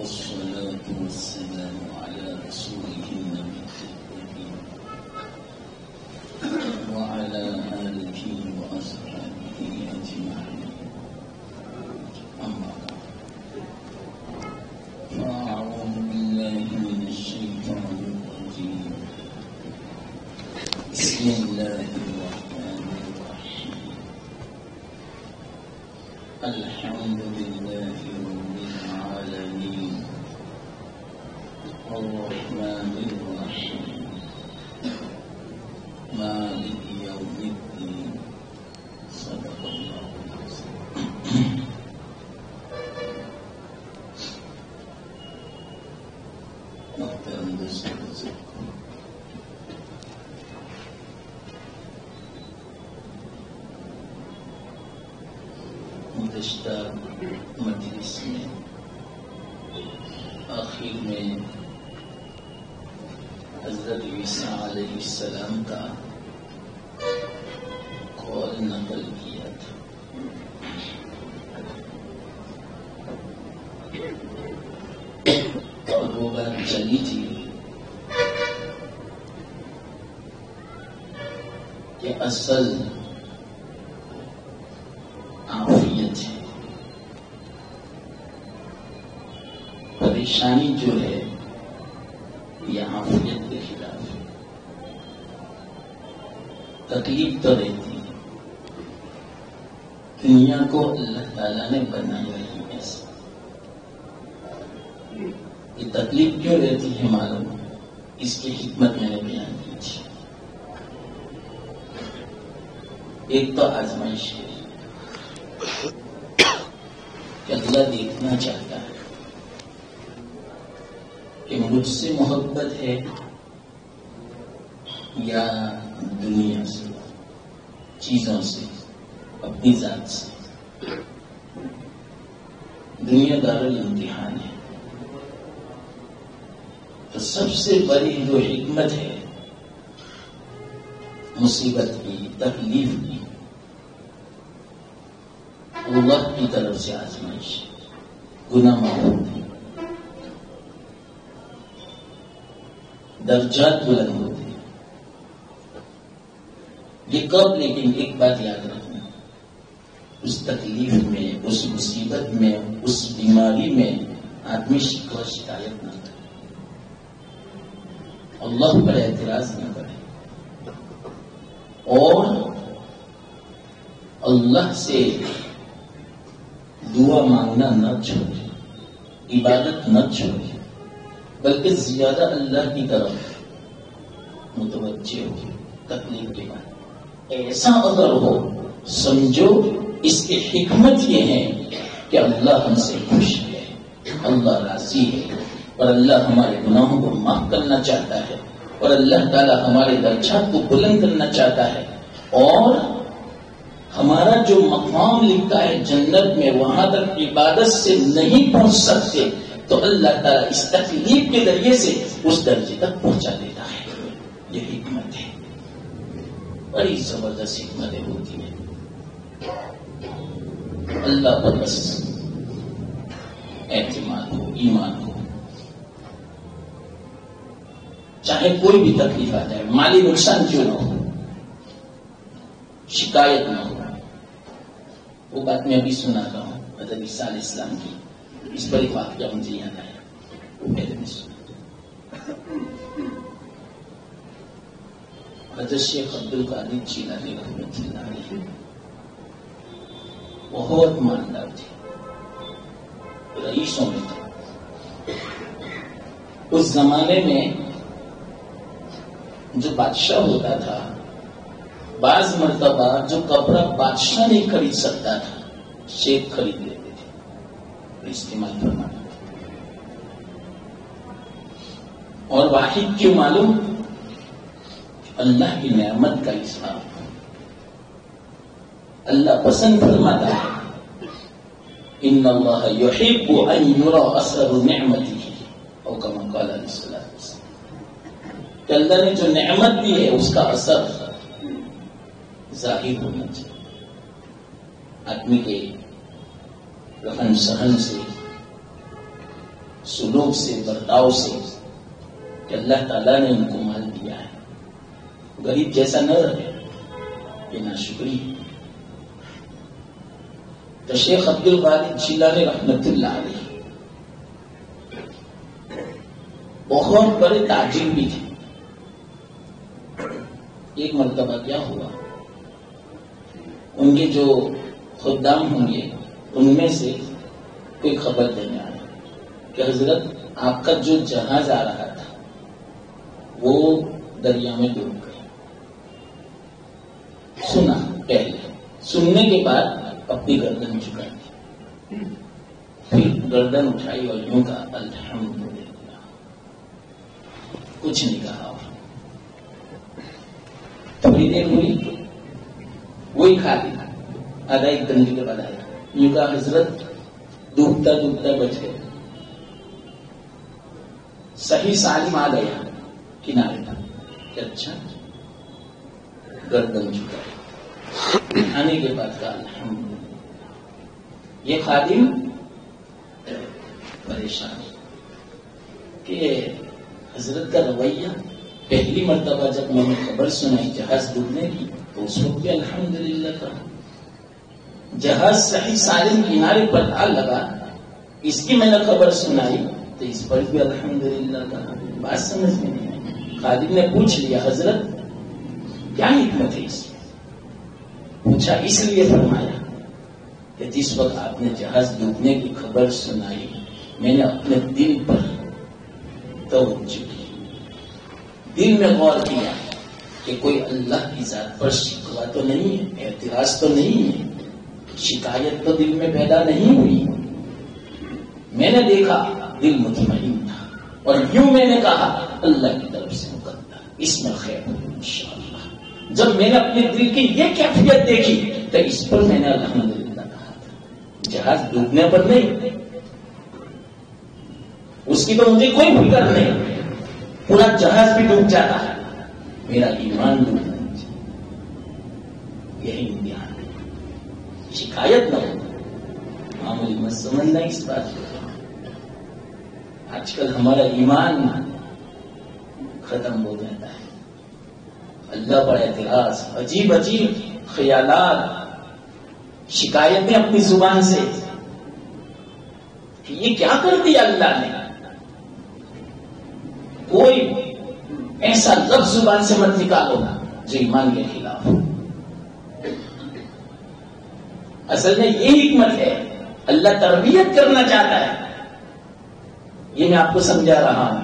والصلاة والسلام على رسوله النبي الكريم وعلى آله وأصحابه أجمعين. أما بعد، فأعوذ بالله من الشيطان الرجيم. بسم الله الرحمن الرحيم. الحمد لله رب العالمين الرحمن الرحيم مالك يوم الدين. صدق الله العظيم. محترم دوستوں، گزشتہ مجلس میں آخر میں حضرت عیسیٰ علیہ السلام کا قول نقل کیا تھا. اور وہ بات چلی تھی کہ اصل عافیت ہے. پریشانی جو ہے یہ عافیت کے خلاف ہے. تکلیف تو رہتی ہے. دنیا کو اللہ تعالیٰ نے بنایا ہی ایسا. یہ تکلیف کیوں رہتی ہے معلوم؟ اس کی حکمت میں نے بیان کی تھی. ایک تو آزمائش ہے کہ اللہ دیکھنا چاہتا ہے کہ مجھ سے محبت ہے یا دنیا سے، چیزوں سے، اپنی ذات سے. دنیا دار الامتحان ہے. تو سب سے بڑی جو حکمت ہے مصیبت کی، تکلیف کی، اللہ کی طرف سے آزمائش. گناہ معاف ہوتے، درجات بلند ہوتے. یہ کب؟ لیکن ایک بات یاد رکھنا، اس تکلیف میں، اس مصیبت میں، اس بیماری میں آدمی شکوہ شکایت نہ کرے، اللہ پر اعتراض نہ کرے، اور اللہ سے دعا مانگنا نہ چھوڑے، عبادت نہ چھوڑے، بلکہ زیادہ اللہ کی طرف متوجہ ہو. تکلیف کے بعد ایسا اگر ہو، سمجھو اس کی حکمت یہ ہے کہ اللہ ہم سے خوش ہے، اللہ راضی ہے، اور اللہ ہمارے گناہوں کو معاف کرنا چاہتا ہے، اور اللہ تعالی ہمارے درجات کو بلند کرنا چاہتا ہے. اور ہمارا جو مقام لکھا ہے جنت میں، وہاں تک عبادت سے نہیں پہنچ سکتے، تو اللہ تعالیٰ اس تکلیف کے ذریعے سے اس درجے تک پہنچا دیتا ہے. یہ حکمت ہے، بڑی زبردست حکمتیں ہوتی ہیں. اللہ پر بس اعتماد ہو، ایمان ہو. چاہے کوئی بھی تکلیف آ جائے، مالی نقصان کیوں نہ ہو، شکایت نہ ہو. وہ بات میں ابھی سناتا ہوں حضرت عیسیٰ علیہ السلام کی. اس پر ایک واقعہ مجھے یاد آیا، وہ پہلے میں سنا. حضرت شیخ عبد القادر جیلانی رحمۃ اللہ علیہ بہت مالدار تھے، رئیسوں میں تھے. اس زمانے میں جو بادشاہ ہوتا تھا، بعض مرتبہ جو کپڑا بادشاہ نہیں خرید سکتا تھا، شیخ خرید لیتے تھے، استعمال فرمانا. اور واحد کیوں معلوم؟ اللہ کی نعمت کا اظہار. اللہ پسند فرماتا ہے، ان اللہ یحب ان یری اثر نعمتہ، او کما قال علیہ السلام، کہ اللہ نے جو نعمت دی ہے اس کا اثر ظاہر ہونا چاہیے. آدمی کے رہن سہن سے، سلوک سے، برتاؤ سے کہ اللہ تعالیٰ نے ان کو مال دیا ہے. غریب جیسا نہ رہے، یہ ناشکری. تو شیخ عبد الغالب جیلانی رحمت اللہ علیہ بہت بڑے تاجر بھی تھے. ایک مرتبہ کیا ہوا، ان کے جو خدام ہوں گے ان میں سے کوئی خبر دینے آیا کہ حضرت آپ کا جو جہاز آ رہا تھا وہ دریا میں ڈوب گئے. سنا پہلے، سننے کے بعد اپنی گردن جھکا دی، پھر گردن اٹھائی اور یوں کہا الحمدللہ. کچھ نہیں کہا. تھوڑی دیر ہوئی، وہی کھا لیا. آدھا ایک گھنٹے کے بعد آیا، یوں کہا حضرت ڈوبتا ڈوبتا بچ گئے. صحیح سالم آ گیا کنارے پر. اچھا، گردن جھکا آنے کے بعد کہا الحمدللہ. یہ خادم پریشان کہ حضرت کا رویہ، پہلی مرتبہ جب میں نے خبر سنائی جہاز ڈوبنے کی تو اس وقت بھی الحمدللہ کہا. جہاز صحیح سالم کنارے پر آ لگا، اس کی میں نے خبر سنائی تو اس پر بھی الحمدللہ کہا. بات سمجھ میں نہیں آئی. خادم نے پوچھ لیا حضرت کیا حکمت ہے اس میں؟ پوچھا اس لیے فرمایا کہ جس وقت آپ نے جہاز ڈوبنے کی خبر سنائی میں نے اپنے دل پر توجہ کی، دل میں غور کیا کہ کوئی اللہ کی ذات پر شکوہ تو نہیں ہے، اعتراض تو نہیں ہے، شکایت تو دل میں پیدا نہیں ہوئی. میں نے دیکھا دل مطمئن تھا اور یوں میں نے کہا اللہ کی طرف سے مقدر، اس میں خیر ہے انشاءاللہ. جب میں نے اپنے دل کی یہ کیفیت دیکھی تو اس پر میں نے الحمدللہ کہا تھا. جہاز ڈوبنے پر نہیں، اس کی تو مجھے کوئی فکر نہیں، پورا جہاز بھی ڈوب جاتا ہے، میرا ایمان ڈوب نہیں جاتا. یہی امتحان ہے. شکایت نہ ہو، معمولی مت سمجھنا اس بات کو. آج کل ہمارا ایمان ختم ہو جاتا ہے. اللہ پر اعتراض، عجیب عجیب خیالات، شکایتیں اپنی زبان سے کہ یہ کیا کر دیا اللہ نے. کوئی ایسا لفظ زبان سے مت نکالو جو ایمان کے خلاف ہو. اصل میں یہ حکمت ہے، اللہ تربیت کرنا چاہتا ہے. یہ میں آپ کو سمجھا رہا ہوں.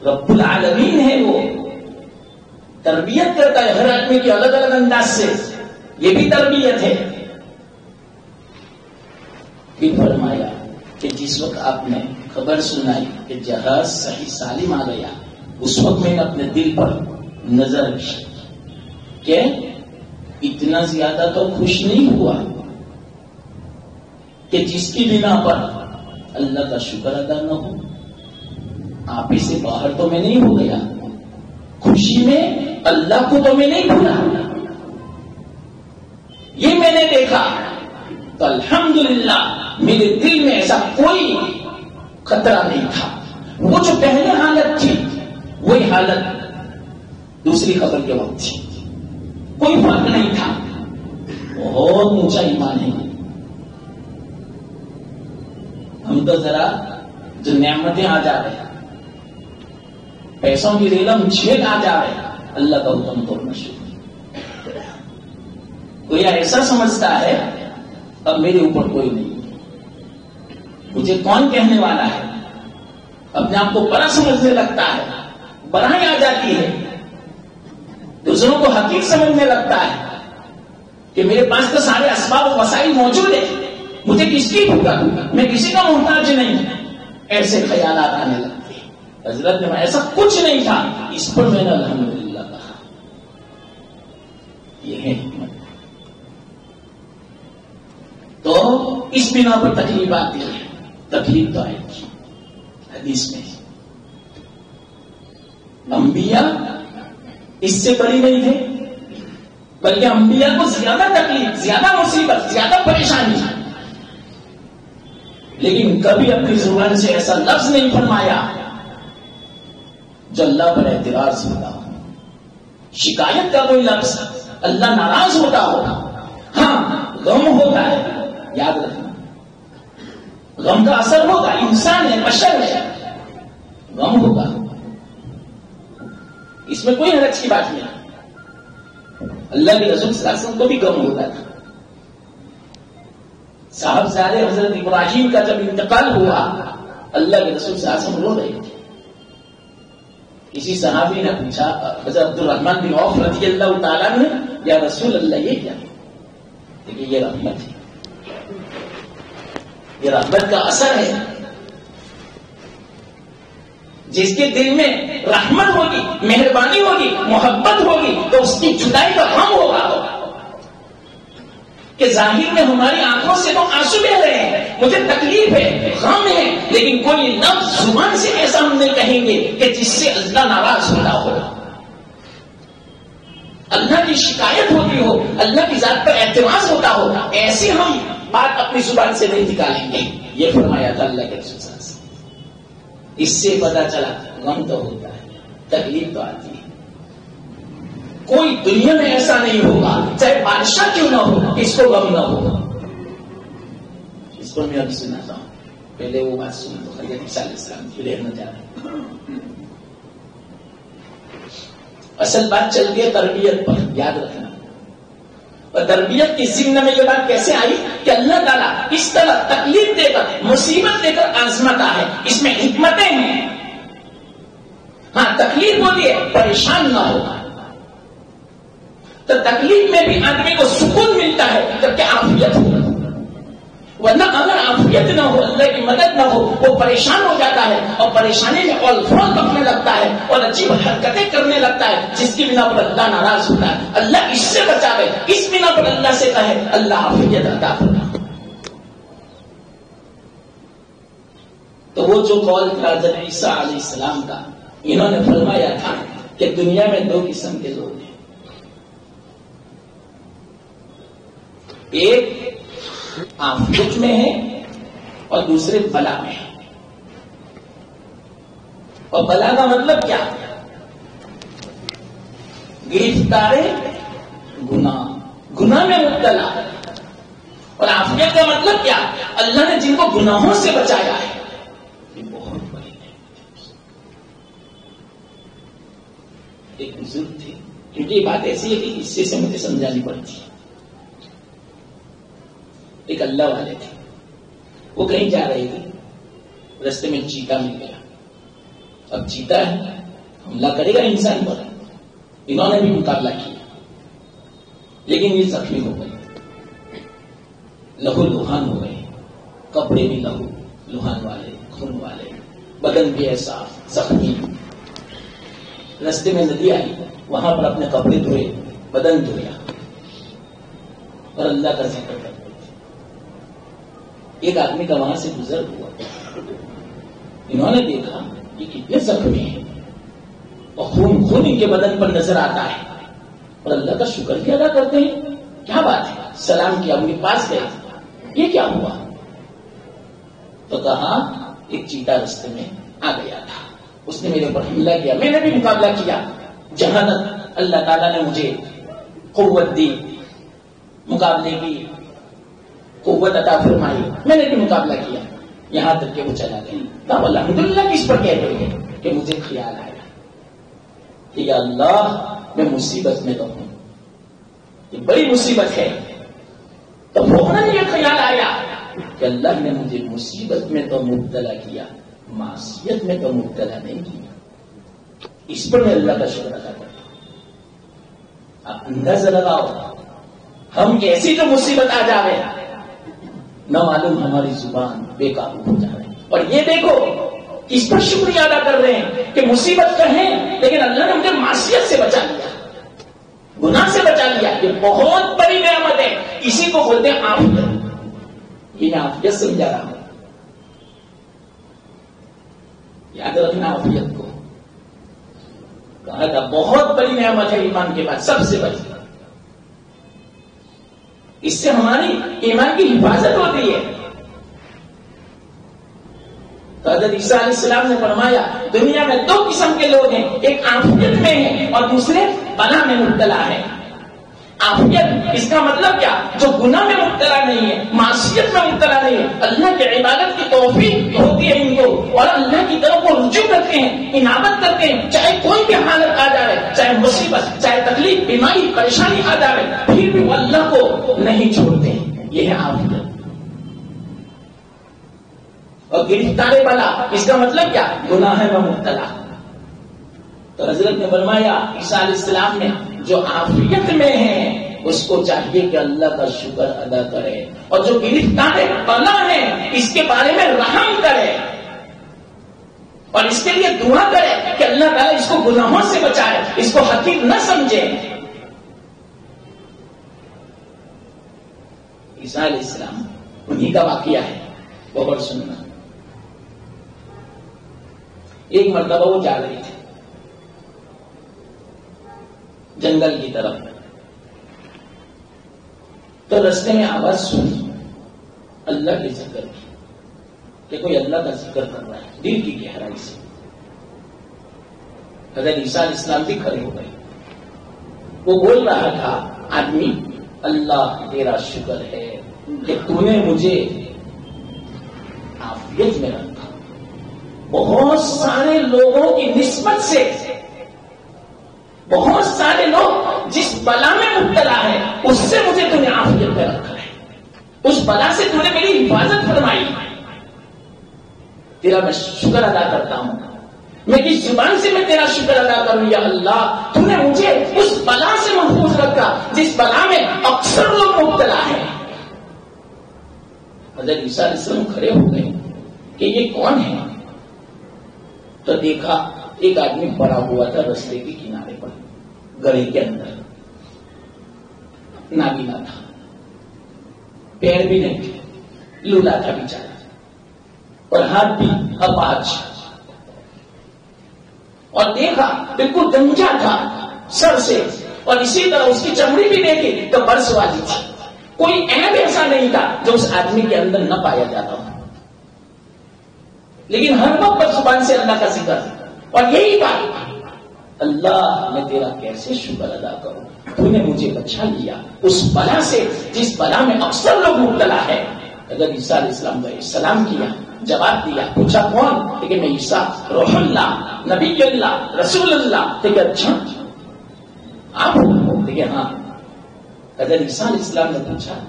رب العالمین ہے، وہ تربیت کرتا ہے ہر آدمی کے الگ الگ انداز سے. یہ بھی تربیت ہے. پھر فرمایا کہ جس وقت آپ نے خبر سنائی کہ جہاز صحیح سالم آ گیا، اس وقت میں نے اپنے دل پر نظر رکھی کہ اتنا زیادہ تو خوش نہیں ہوا کہ جس کی بنا پر اللہ کا شکر ادا نہ ہو. آپ ہی سے باہر تو میں نہیں ہو گیا، خوشی میں اللہ کو تو میں نہیں بھولا. یہ میں نے دیکھا تو الحمدللہ میرے دل میں ایسا کوئی خطرہ نہیں تھا. وہ جو پہلے حالت تھی وہی حالت دوسری خبر کے وقت تھی، کوئی فرق نہیں تھا. بہت اونچا ایمان ہے. ہم تو ذرا جو نعمتیں آ جا رہے ہیں، پیسوں کی ریلم چھید آ جا رہے ہیں، اللہ کا حکم توڑنا شروع. کوئی ایسا سمجھتا ہے اب میرے اوپر کوئی نہیں، مجھے کون کہنے والا ہے، اپنے آپ کو بڑا سمجھنے لگتا ہے، بڑائی آ جاتی ہے، دوسروں کو حقیق سمجھنے لگتا ہے کہ میرے پاس تو سارے اسباب و وسائل موجود ہیں، مجھے کس کی فکر، میں کسی کا محتاج نہیں. ایسے خیالات آنے لگتے ہیں. حضرت نے ایسا کچھ نہیں تھا، اس پر میں نے الحمدللہ کہا. یہ ہے حکمت. تو اس بنا پر تکلیف آتی ہے. تکلیف تو آئے گی. حدیث میں انبیاء اس سے بڑی نہیں تھے، بلکہ انبیاء کو زیادہ تکلیف، زیادہ مصیبت، زیادہ پریشانی. لیکن کبھی اپنی زبان سے ایسا لفظ نہیں فرمایا جو اللہ پر اعتراض ہوتا ہو، شکایت کا کوئی لفظ، اللہ ناراض ہوتا ہو۔ ہاں غم ہوتا ہے، یاد رکھنا، غم کا اثر ہوگا، انسان ہے، بشر ہے، غم ہوگا، اس میں کوئی حرج کی بات نہیں۔ اللہ کے رسول صلی اللہ علیہ وسلم کو بھی غم ہوتا تھا۔ صاحبزادے حضرت ابراہیم کا جب انتقال ہوا، اللہ کے رسول صلی اللہ علیہ وسلم رو رہے تھے۔ کسی صحابی نے پوچھا، حضرت عبد الرحمن بن عوف رضی اللہ تعالیٰ نے، یا رسول اللہ یہ کیا؟ دیکھیے یہ رحمت ہے، یہ رحمت کا اثر ہے۔ جس کے دل میں رحمت ہوگی، مہربانی ہوگی، محبت ہوگی، تو اس کی جدائی کا غم ہوگا کہ ظاہر میں ہماری آنکھوں سے تو آنسو بہ رہے ہیں، مجھے تکلیف ہے، غم ہے، لیکن کوئی لفظ زبان سے ایسا ہم نہیں کہیں گے کہ جس سے اللہ ناراض ہوتا ہو، اللہ کی شکایت ہوتی ہو، اللہ کی ذات پر اعتراض ہوتا ہو، ایسی ہم بات اپنی زبان سے نہیں نکالیں گے۔ یہ فرمایا تھا اللہ کے رسول صلی اللہ علیہ وسلم۔ اس سے پتا چلا غم تو ہوتا ہے، تکلیف تو آتی ہے۔ کوئی دنیا میں ایسا نہیں ہوگا، چاہے بادشاہ کیوں نہ ہو، اس کو غم نہ ہوگا۔ اس کو میں ابھی سناتا ہوں، پہلے وہ بات سن تو حضرت عیسیٰ علیہ السلام کی رہنا جا رہا ہے۔ اصل بات چلتی ہے تربیت پر، یاد رکھنا۔ اور تربیت کی ضمن میں یہ بات کیسے آئی کہ اللہ تعالیٰ اس طرح تکلیف دے کر، مصیبت دے کر آزماتا ہے، اس میں حکمتیں ہیں۔ ہاں تکلیف ہوتی ہے، پریشان نہ ہوگا، تو تکلیف میں بھی آدمی کو سکون ملتا ہے جبکہ عافیت ہو، ورنہ اگر عافیت نہ ہو، اللہ کی مدد نہ ہو، وہ پریشان ہو جاتا ہے اور پریشانی میں اولفول بکنے لگتا ہے اور عجیب حرکتیں کرنے لگتا ہے، جس کی بنا پر اللہ ناراض ہوتا ہے۔ اللہ اس سے بچاوے، اس بنا پر اللہ سے کہے اللہ عافیت عطا فرما۔ تو وہ جو قول تھا حضرت عیسیٰ علیہ السلام کا، انہوں نے فرمایا تھا کہ دنیا میں دو قسم کے لوگ ہیں، ایک عافیت میں ہے اور دوسرے بلا میں ہے۔ اور بلا کا مطلب کیا؟ گرفتار گناہ میں مبتلا۔ اور عافیت کا مطلب کیا؟ اللہ نے جن کو گناہوں سے بچایا ہے، یہ بہت بڑی نعمت۔ ایک بزرگ تھے، کیونکہ یہ بات ایسی ہے کہ حصے سے مجھے سمجھانی پڑتی ہے۔ ایک اللہ والے تھے، وہ کہیں جا رہے تھے، رستے میں چیتا مل گیا۔ اب چیتا ہے، حملہ کرے گا انسان پر، انہوں نے بھی مقابلہ کیا، لیکن یہ زخمی ہو گئے، لہو لہان ہو گئے، کپڑے بھی لہو لہان والے، خون والے، بدن بھی ایسا زخمی۔ رستے میں ندی آئی، وہاں پر اپنے کپڑے دھوئے، بدن دھویا اور اللہ کا ذکر کرتے۔ ایک آدمی کا وہاں سے گزر ہوا، انہوں نے دیکھا یہ کتنے زخمی ہیں اور خون ان کے بدن پر نظر آتا ہے، اور اللہ کا شکر بھی ادا کرتے ہیں۔ کیا بات ہے؟ سلام کیا، ان کے پاس گئے، یہ کیا ہوا؟ تو کہا ایک چیتا رستے میں آ گیا تھا، اس نے میرے اوپر حملہ کیا، میں نے بھی مقابلہ کیا، جہاں اللہ تعالیٰ نے مجھے قوت دی، مقابلے کی قوت عطا فرمائی، میں نے بھی مقابلہ کیا، یہاں تک کہ وہ چلا گیا۔ تب الحمدللہ کس پر کہتے ہیں کہ مجھے خیال آیا کہ یا اللہ میں مصیبت میں تو ہوں، یہ بڑی مصیبت ہے، تو فوراً یہ خیال آیا کہ اللہ نے مجھے مصیبت میں تو مبتلا کیا، معصیت میں تو مبتلا نہیں کیا، اس پر میں اللہ کا شکر ادا کرتا ہوں۔ آپ اندازہ لگاؤ، ہم ایسی جو مصیبت آ جاوے، نہ معلوم ہماری زبان بے قابو ہو جا رہی، اور یہ دیکھو اس پر شکریہ ادا کر رہے ہیں کہ مصیبت کہیں، لیکن اللہ نے مجھے معصیت سے بچا لیا، گناہ سے بچا لیا۔ یہ بہت بڑی نعمت ہے، اسی کو بولتے ہیں عافیت۔ یہ میں عافیت سمجھا رہا ہوں، یاد رکھنا عافیت کو کہا تھا بہت بڑی نعمت ہے، ایمان کے بعد سب سے بڑی۔ اس سے ہماری ایمان کی حفاظت ہوتی ہے۔ تو حضرت عیسیٰ علیہ السلام نے فرمایا دنیا میں دو قسم کے لوگ ہیں، ایک عافیت میں ہے اور دوسرے بلا میں مبتلا ہے۔ عافیت اس کا مطلب کیا؟ جو گناہ میں مبتلا نہیں ہے، معصیت میں مبتلا نہیں ہے، اللہ کی عبادت کی توفیق ہوتی ہے ان کو اور اللہ کی طرف وہ رجوع کرتے ہیں، انابت کرتے ہیں، چاہے کوئی بھی حالت آ جائے، چاہے مصیبت، چاہے تکلیف، بیماری، پریشانی آ جائے، پھر بھی وہ اللہ کو نہیں چھوڑتے ہیں۔ یہ ہے عافیت۔ اور گرفتار بلا اس کا مطلب کیا؟ گناہ میں مبتلا۔ تو حضرت نے فرمایا عیسیٰ علیہ السلام نے جو عافیت میں ہے اس کو چاہیے کہ اللہ کا شکر ادا کرے، اور جو گرفتار بلا ہے اس کے بارے میں رحم کرے اور اس کے لیے دعا کرے کہ اللہ تعالیٰ اس کو گناہوں سے بچائے، اس کو حقیر نہ سمجھے۔ عیسیٰ علیہ السلام انہی کا واقعہ ہے، بہت سننا۔ ایک مرتبہ وہ جا رہے تھے جنگل کی طرف، تو رستے میں آواز سنی اللہ کے ذکر کی کہ کوئی اللہ کا ذکر کر رہا ہے، دل کی گہرائی سے۔ حضرت عیسیٰ علیہ السلام بھی کھڑے ہو گئے۔ وہ بول رہا تھا آدمی اللہ تیرا شکر ہے کہ تو نے مجھے عافیت میں رکھا، بہت سارے لوگوں کی نسبت سے بہت سارے لوگ جس بلا میں مبتلا ہے اس سے مجھے تو نے عافیت میں رکھا ہے، اس بلا سے تو نے میری حفاظت فرمائی، تیرا میں شکر ادا کرتا ہوں۔ میں کس زبان سے میں تیرا شکر ادا کروں یا اللہ، تو نے مجھے اس بلا سے محفوظ رکھا جس بلا میں اکثر لوگ مبتلا ہیں۔ حضرت عیسیٰ علیہ السلام کھڑے ہو گئے کہ یہ کون ہے؟ تو دیکھا ایک آدمی پڑا ہوا تھا رستے کے کنارے پر، گڑھے کے اندر، نابینا تھا، پیر بھی نہیں تھے، لولا تھا بیچارہ، اور ہاتھ بھی اپاہج، اور دیکھا بالکل گنجا تھا سر سے، اور اسی طرح اس کی چمڑی بھی دیکھی تو برس والی تھی، کوئی عیب ایسا نہیں تھا جو اس آدمی کے اندر نہ پایا جاتا ہو، لیکن ہر وقت زبان سے اللہ کا ذکر تھا۔ اور یہی بات، اللہ میں تیرا کیسے شکر ادا کروں، تو نے مجھے بچا لیا اس بلا سے جس بلا میں اکثر لوگ مبتلا ہے۔ اگر عیسیٰ علیہ السلام کا سلام کیا، جواب دیا، پوچھا کون؟ لیکن میں عیسیٰ، روح اللہ، نبی اللہ، رسول اللہ۔ کہ اچھا آپ ہو؟ کہ ہاں۔ اگر عیسیٰ علیہ السلام نے پوچھا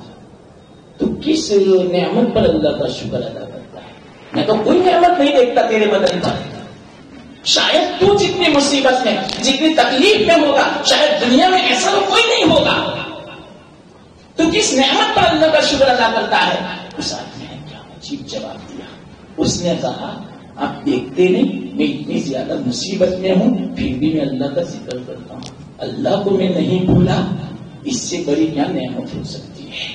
تو کس نعمت پر اللہ کا شکر ادا کرتا ہے؟ میں تو کوئی نعمت نہیں دیکھتا تیرے بدن پر، شاید تو جتنی مصیبت میں، جتنی تکلیف میں ہوگا، شاید دنیا میں ایسا تو کوئی نہیں ہوگا، تو کس نعمت پر اللہ کا شکر ادا کرتا ہے؟ اس آدمی نے کیا عجیب جواب دیا، اس نے کہا آپ دیکھتے نہیں میں اتنی زیادہ مصیبت میں ہوں پھر بھی میں اللہ کا ذکر کرتا ہوں، اللہ کو میں نہیں بھولا، اس سے بڑی کیا نعمت ہو سکتی ہے؟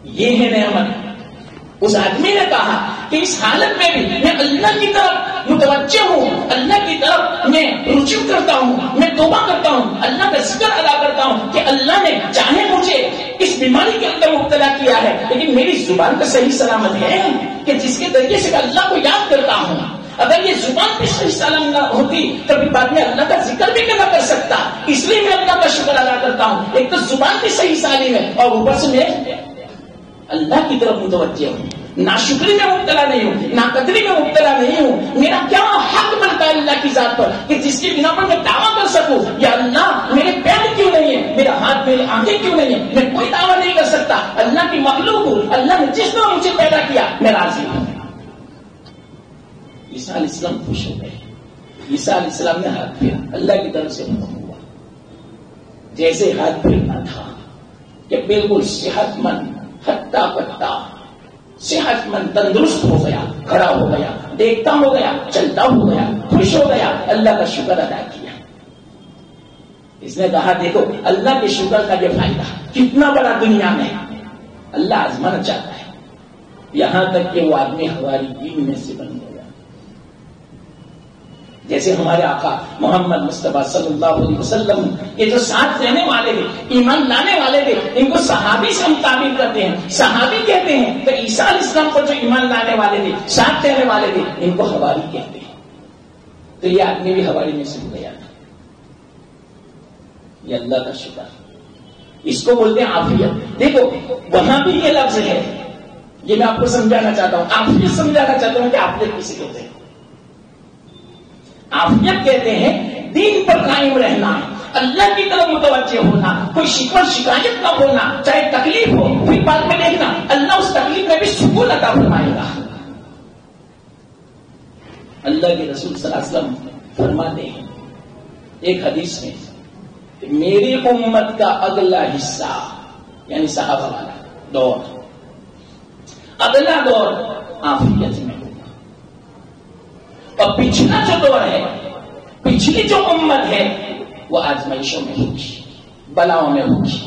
یہ ہے نعمت۔ اس آدمی نے کہا کہ اس حالت میں بھی میں اللہ کی طرف متوجہ ہوں، اللہ کی طرف میں رجوع کرتا ہوں، میں توبہ کرتا ہوں، اللہ کا ذکر ادا کرتا ہوں کہ اللہ نے چاہے مجھے اس بیماری کے اندر مبتلا کیا ہے لیکن میری زبان کا صحیح سلامت ہے کہ جس کے ذریعے سے اللہ کو یاد کرتا ہوں۔ اگر یہ زبان بھی صحیح سلامت نہ ہوتی کبھی بعد میں اللہ کا ذکر بھی نہ کر سکتا، اس لیے میں اللہ کا شکر ادا کرتا ہوں۔ ایک تو زبان بھی صحیح سالم ہے اور اوپر سے میں اللہ کی طرف متوجہ ہوں، ناشکری میں مبتلا نہیں ہوں، ناقدری میں مبتلا نہیں ہوں۔ میرا کیا حق بنتا ہے اللہ کی ذات پر کہ جس کی بنا پر میں دعویٰ کر سکوں یا اللہ میرے پیر کیوں نہیں ہے، میرا ہاتھ، میری آنکھیں کیوں نہیں ہے، میں کوئی دعویٰ نہیں کر سکتا، اللہ کی مخلوق ہوں، اللہ نے جس طرح مجھے پیدا کیا میں راضی ہوں۔ عیسیٰ علیہ السلام خوش ہو گئے۔ عیسیٰ علیہ السلام نے ہاتھ پھیرا، اللہ کی طرف سے حکم ہوا، جیسے ہاتھ پھیرنا تھا کہ بالکل صحت مند، ہٹا پٹا صحت مند، تندرست ہو گیا، کھڑا ہو گیا، دیکھتا ہو گیا، چلتا ہو گیا، خوش ہو گیا، اللہ کا شکر ادا کیا۔ اس نے کہا دیکھو اللہ کے شکر کا یہ فائدہ کتنا بڑا دنیا میں اللہ آزمانا چاہتا ہے، یہاں تک کہ وہ آدمی ہماری دین میں سے بن گیا۔ جیسے ہمارے آقا محمد مصطفیٰ صلی اللہ علیہ وسلم کے جو ساتھ رہنے والے تھے، ایمان لانے والے تھے، ان کو صحابی سے ہم تعبیر کرتے ہیں، صحابی کہتے ہیں۔ تو عیسیٰ علیہ السلام کو جو ایمان لانے والے تھے، ساتھ رہنے والے تھے، ان کو حواری کہتے ہیں۔ تو یہ آدمی بھی حواری میں سے گیا تھا۔ یہ اللہ کا شکر، اس کو بولتے ہیں عافیت۔ دیکھو وہاں بھی یہ لفظ ہے، یہ میں آپ کو سمجھانا چاہتا ہوں، عافیت سمجھانا چاہتا ہوں کہ عافیت کسے کہتے ہیں۔ عافیت کہتے ہیں دین پر قائم رہنا، اللہ کی طرف متوجہ ہونا، کوئی شکوہ شکایت نہ ہونا، چاہے تکلیف ہو پھر بعد میں دیکھنا اللہ اس تکلیف میں بھی سکون عطا فرمائے گا۔ اللہ کے رسول صلی اللہ علیہ وسلم فرماتے ہیں ایک حدیث میں، میری امت کا اگلا حصہ یعنی صحابہ والا دور، اگلا دور عافیت میں ہوگا، اور پچھلا جو دور ہے، پچھلی جو امت ہے وہ آزمائشوں میں ہوگی، بلاؤں میں ہوگی۔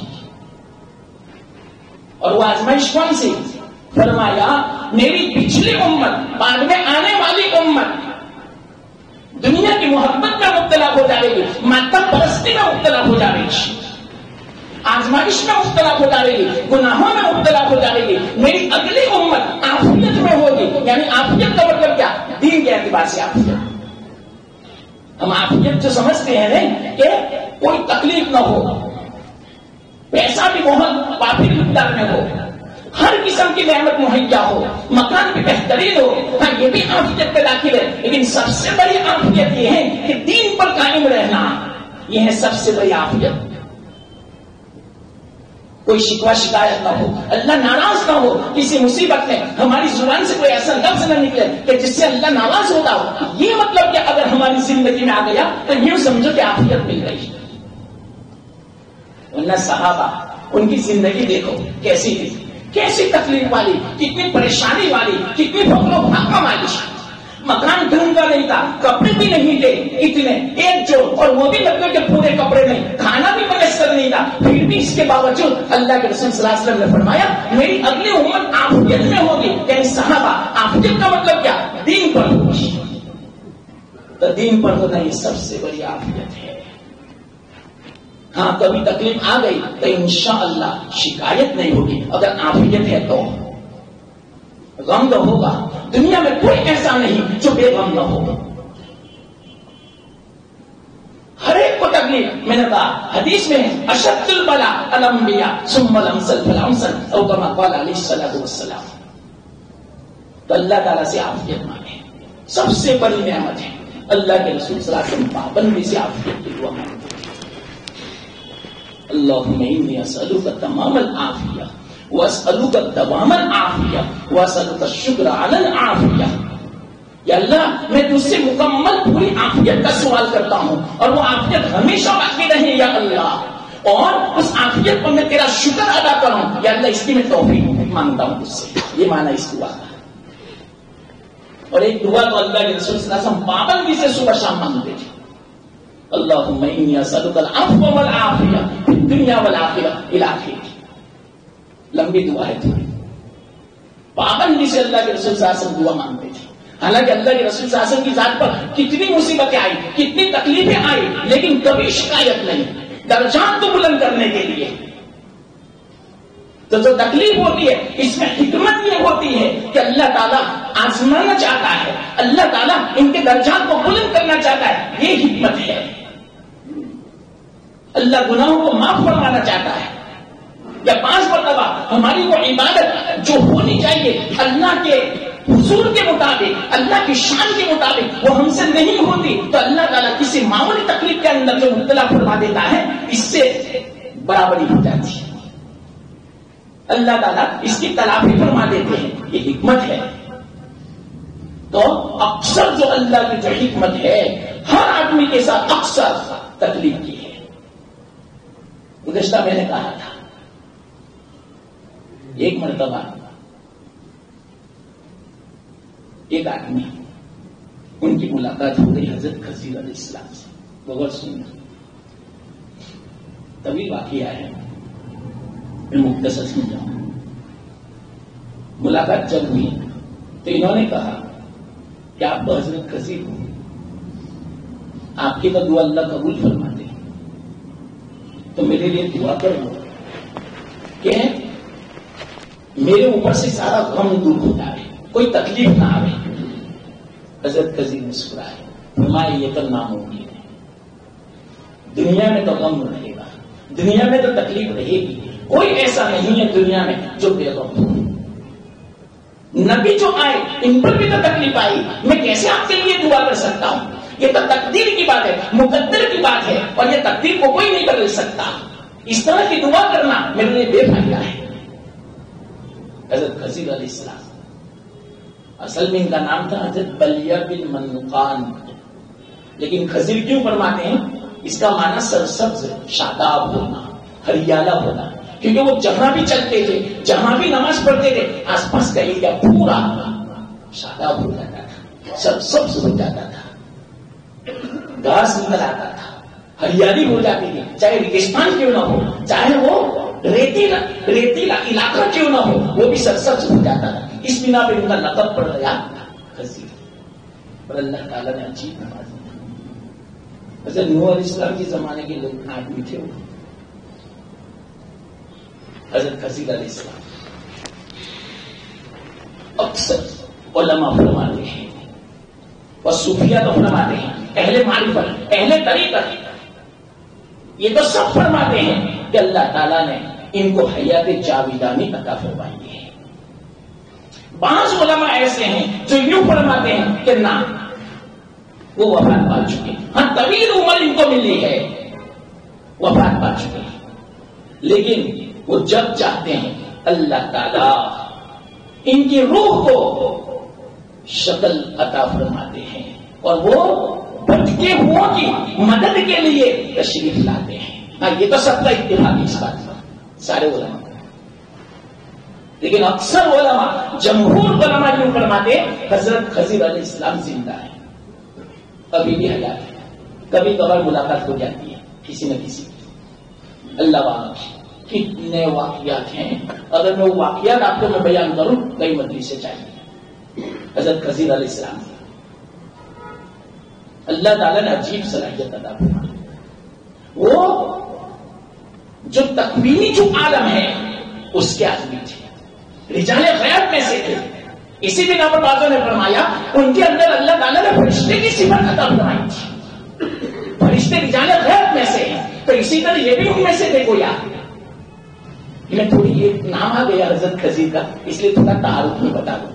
اور وہ آزمائش کون سی؟ فرمایا میری پچھلی امت، بعد میں آنے والی امت دنیا کی محبت میں مبتلا ہو جائے گی، مادہ پرستی میں مبتلا ہو جائے گی، آزمائش میں مبتلا ہو جائے گی، گناہوں میں مبتلا ہو جائے گی۔ میری اگلی امت عافیت میں ہوگی، یعنی عافیت کا مطلب کیا؟ دین کے اعتبار سے عافیت۔ ہم عافیت جو سمجھتے ہیں نا کہ کوئی تکلیف نہ ہو، پیسہ بھی بہت وافر مقدار میں ہو، ہر قسم کی نعمت مہیا ہو، مکان بھی بہترین ہو، ہاں یہ بھی عافیت پہ داخل ہے، لیکن سب سے بڑی عافیت یہ ہے کہ دین پر قائم رہنا، یہ ہے سب سے بڑی عافیت۔ کوئی شکوہ شکایت نہ ہو، اللہ ناراض نہ ہو، کسی مصیبت میں ہماری زبان سے کوئی ایسا لفظ نہ نکلے کہ جس سے اللہ ناراض ہوتا ہو۔ یہ مطلب کہ اگر ہماری زندگی میں آ گیا تو یہ سمجھو کہ عافیت مل گئی۔ ورنہ صحابہ ان کی زندگی دیکھو کیسی تھی، کیسی تکلیف والی، کتنی پریشانی والی، کتنی فقر و فاقہ والی۔ مکان ڈھنگ کا نہیں تھا، کپڑے بھی نہیں تھے اتنے، ایک جو، اور وہ بھی لگتے کہ پورے کپڑے نہیں، کھانا بھی میسر نہیں تھا، پھر بھی اس کے باوجود اللہ کے رسول صلی اللہ علیہ وسلم نے فرمایا میری اگلی امت عافیت میں ہوگی، یعنی صحابہ۔ عافیت کا مطلب کیا؟ دین پر ہوگی۔ تو دین پر ہونا یہ سب سے بڑی عافیت ہے۔ ہاں کبھی تکلیف آ گئی تو انشاءاللہ شکایت نہیں ہوگی، اگر عافیت ہے تو غم نہ ہوگا۔ دنیا میں کوئی ایسا نہیں جو بے غم نہ ہو، ہر ایک کو تکلیف۔ میں نے کہا حدیث میں اشد البلا الانبیاء ثم الامثل فالامثل، او کما قال علیہ الصلوۃ والسلام۔ تو اللہ تعالیٰ سے عافیت مانگے، سب سے بڑی نعمت ہے۔ اللہ کے رسول صلی اللہ علیہ وسلم پابندی سے عافیت کی دعا مانگتے ہیں، اللہم انی اسألک تمام العافیہ واسألک دوام العافیہ واسألک الشکر علی العافیہ۔ یا اللہ میں تجھ سے مکمل پوری عافیت کا سوال کرتا ہوں، اور وہ عافیت ہمیشہ باقی رہے یا اللہ، اور اس عافیت پر میں تیرا شکر ادا کروں یا اللہ، اس کی میں توفیق مانگتا ہوں تجھ سے۔ یہ معنی اس دعا کا۔ اور ایک دعا تو اللہ کے رسول صلی اللہ علیہ وسلم پابندی سے صبح شام مانگتے تھے، اللہم انی اسألک العفو والعافیہ فی الدنیا والآخرہ الی آخرہ۔ لمبی دعا ہے تھوڑی، پابندی سے اللہ کے رسول صلی اللہ علیہ وسلم دعا مانگتے تھے۔ حالانکہ اللہ کے رسول صلی اللہ علیہ وسلم کی ذات پر کتنی مصیبتیں آئی، کتنی تکلیفیں آئی، لیکن کبھی شکایت نہیں، درجات کو بلند کرنے کے لیے۔ تو جو تکلیف ہوتی ہے اس میں حکمت یہ ہوتی ہے کہ اللہ تعالیٰ آزمانا چاہتا ہے، اللہ تعالیٰ ان کے درجات کو بلند کرنا چاہتا ہے، یہ حکمت ہے۔ اللہ گناہوں کو معاف فرمانا چاہتا ہے، یا 5 مرتبہ ہماری وہ عبادت جو ہونی چاہیے اللہ کے حضور کے مطابق، اللہ کی شان کے مطابق، وہ ہم سے نہیں ہوتی تو اللہ تعالیٰ کسی معمولی تکلیف کے اندر جو مبتلا فرما دیتا ہے، اس سے برابری ہو جاتی ہے، اللہ تعالیٰ اس کی تلافی فرما دیتے ہیں۔ یہ حکمت ہے۔ تو اکثر جو اللہ کی جو حکمت ہے ہر آدمی کے ساتھ اکثر تکلیف کی ہے۔ گزشتہ میں نے کہا تھا ایک مرتبہ ایک آدمی، ان کی ملاقات ہو گئی حضرت خضر علیہ السلام سے۔ غور سننا، طویل واقعہ ہے، میں مختصر سمجھاؤں۔ ملاقات جب ہوئی تو انہوں نے کہا کہ آپ تو حضرت خضر ہو، آپ کی تو دعا اللہ قبول فرماتے ہیں، تو میرے لیے دعا کرو کہ میرے اوپر سے سارا غم دور ہو جائے، کوئی تکلیف نہ آئے۔ حضرت خضر مسکرائے، فرمایا یہ تو ناممکن ہے، دنیا میں تو غم رہے گا، دنیا میں تو تکلیف رہے گی، کوئی ایسا نہیں ہے دنیا میں جو بے غم ہو۔ نبی جو آئے ان پر بھی تو تکلیف آئی، میں کیسے آپ کے لیے دعا کر سکتا ہوں؟ یہ تو تقدیر کی بات ہے، مقدر کی بات ہے، اور یہ تقدیر کو کوئی نہیں بدل سکتا۔ اس طرح کی دعا کرنا میرے لیے بے فائدہ ہے۔ حضرت خضر علیہ السلام، اصل میں ان کا نام تھا حضرت بلیہ بن منقان، لیکن خضر کیوں فرماتے ہیں؟ اس کا معنی سرسبز، شاداب ہونا، ہریالہ ہونا، کیونکہ وہ جہاں بھی چلتے تھے، جہاں بھی نماز پڑھتے تھے، آس پاس کا ایریا پورا شاداب ہو جاتا تھا، سرسبز ہو جاتا تھا، گھاس نکل آتا تھا، ہریالی ہو جاتی تھی، چاہے ریگستان کیوں نہ ہو، چاہے وہ ریتیلا علاقہ کیوں نہ ہو، وہ بھی سرسبز ہو جاتا تھا۔ اس بنا پہ ان کا لقب پڑ گیا خضر۔ پر اللہ تعالیٰ نے عجیب نماز دی۔ حضرت نوح علیہ السلام کے زمانے کے لوگ آدمی تھے، حضرت خضر علیہ السلام اکثر علماء فرماتے ہیں اور صوفیہ تو فرماتے ہیں، اہل معرفت، اہل طریقت، یہ تو سب فرماتے ہیں کہ اللہ تعالیٰ نے ان کو حیات جاویدانی عطا فرمائی ہے۔ بعض علماء ایسے ہیں جو یوں فرماتے ہیں کہ نہ، وہ وفات پا چکے، ہاں طویل عمر ان کو ملی ہے، وفات پا چکے ہیں، لیکن وہ جب چاہتے ہیں اللہ تعالیٰ ان کی روح کو شکل عطا فرماتے ہیں اور وہ بھٹکے ہوں کی مدد کے لیے تشریف لاتے ہیں۔ ہاں یہ تو سب کا اتفاق ہے اس بات کا، سارے علماء، لیکن اکثر علماء، جمہور علماء یوں فرماتے حضرت خضر علیہ السلام زندہ ہے، ابھی بھی حیات ہے، کبھی کبھار ملاقات ہو جاتی ہے کسی نہ کسی کی، اللہ والوں کی۔ کتنے واقعات ہیں، اگر میں وہ واقعات آپ کو میں بیان کروں کئی مجلس سے چاہیے۔ حضرت خضر علیہ السلام اللہ تعالیٰ نے عجیب صلاحیت عطا فرمائی، وہ جو تکوینی جو عالم ہے اس کے آدمی تھے، رجال غیب میں سے تھے، اسی بنا پر باتوں نے فرمایا ان کے اندر اللہ تعالیٰ نے فرشتے کی صفت عطا فرمائی تھی، فرشتے رجال غیب میں سے ہیں، تو اسی طرح یہ بھی ان میں سے تھے۔ گویا میں تھوڑی یہ نام آ گیا حضرت خضر کا، اس لیے تھوڑا تعارف میں بتا دوں،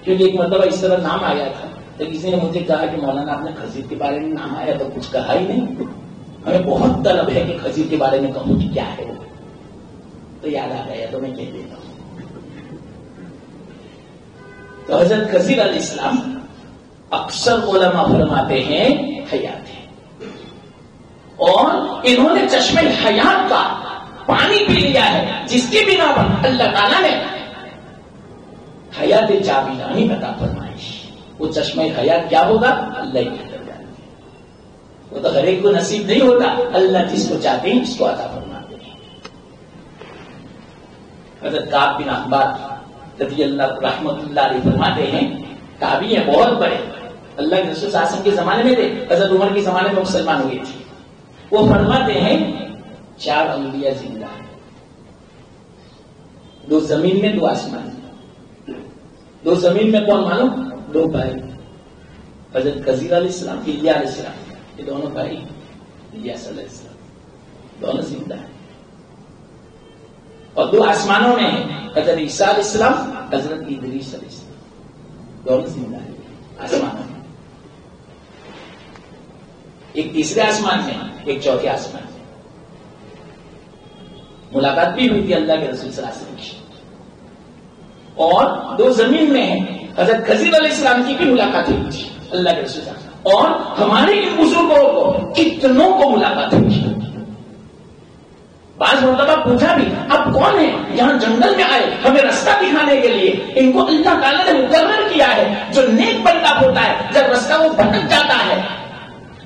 کیونکہ ایک مرتبہ اس طرح نام آیا تھا تو کسی نے مجھے کہا کہ مولانا آپ نے خضر کے بارے میں نام آیا تو کچھ کہا ہی نہیں، ہمیں بہت طلب ہے کہ خضر کے بارے میں کہوں کہ کیا ہے وہ، تو یاد آ گیا تو میں کہہ دیتا ہوں۔ تو حضرت خضر علیہ السلام اکثر علماء فرماتے ہیں حیات ہے، اور انہوں نے چشمہ حیات کا پانی پی لیا ہے، جس کی بنا پر اللہ تعالیٰ نے حیات جاویدانی عطا فرمائی۔ وہ چشمہ حیات کیا ہوگا اللہ ہی بہتر جانتے ہیں، وہ تو ہر ایک کو نصیب نہیں ہوتا، اللہ جس کو چاہتے ہیں اس کو عطا فرماتے ہیں۔ حضرت کعب بن احبار رضی اللہ رحمۃ اللہ علیہ فرماتے ہیں، تابعی ہیں بہت بڑے، اللہ کے رسول صلی اللہ علیہ وسلم کے زمانے میں تھے، حضرت عمر کے زمانے میں مسلمان ہوئے تھے۔ وہ فرماتے ہیں 4 انبیاء زندہ ہیں، 2 زمین میں 2 آسمان میں۔ 2 زمین میں کون معلوم؟ 2 بھائی، حضرت خضر علیہ السلام، الیاس علیہ السلام، یہ دونوں بھائی الیاس علیہ السلام دونوں زندہ ہیں۔ اور 2 آسمانوں میں حضرت عیسیٰ علیہ السلام، حضرت ادریس علیہ السلام دونوں زندہ ہیں آسمانوں میں، ایک تیسرے آسمان میں، ایک چوتھے آسمان میں۔ ملاقات بھی ہوئی تھی اللہ کے رسول صلی اللہ علیہ وسلم کی، اور 2 زمین میں حضرت خضر علیہ السلام کی بھی ملاقات ہوئی تھی اللہ کے رسول صلی اللہ علیہ وسلم، اور ہمارے ان بزرگوں کو کتنوں کو ملاقات ہوئی تھی۔ بعض مرتبہ پوچھا بھی اب کون ہے یہاں جنگل میں آئے ہمیں راستہ دکھانے کے لیے، ان کو اللہ تعالیٰ نے مقرر کیا ہے، جو نیک بندہ ہوتا ہے جب راستہ وہ بھٹک جاتا ہے،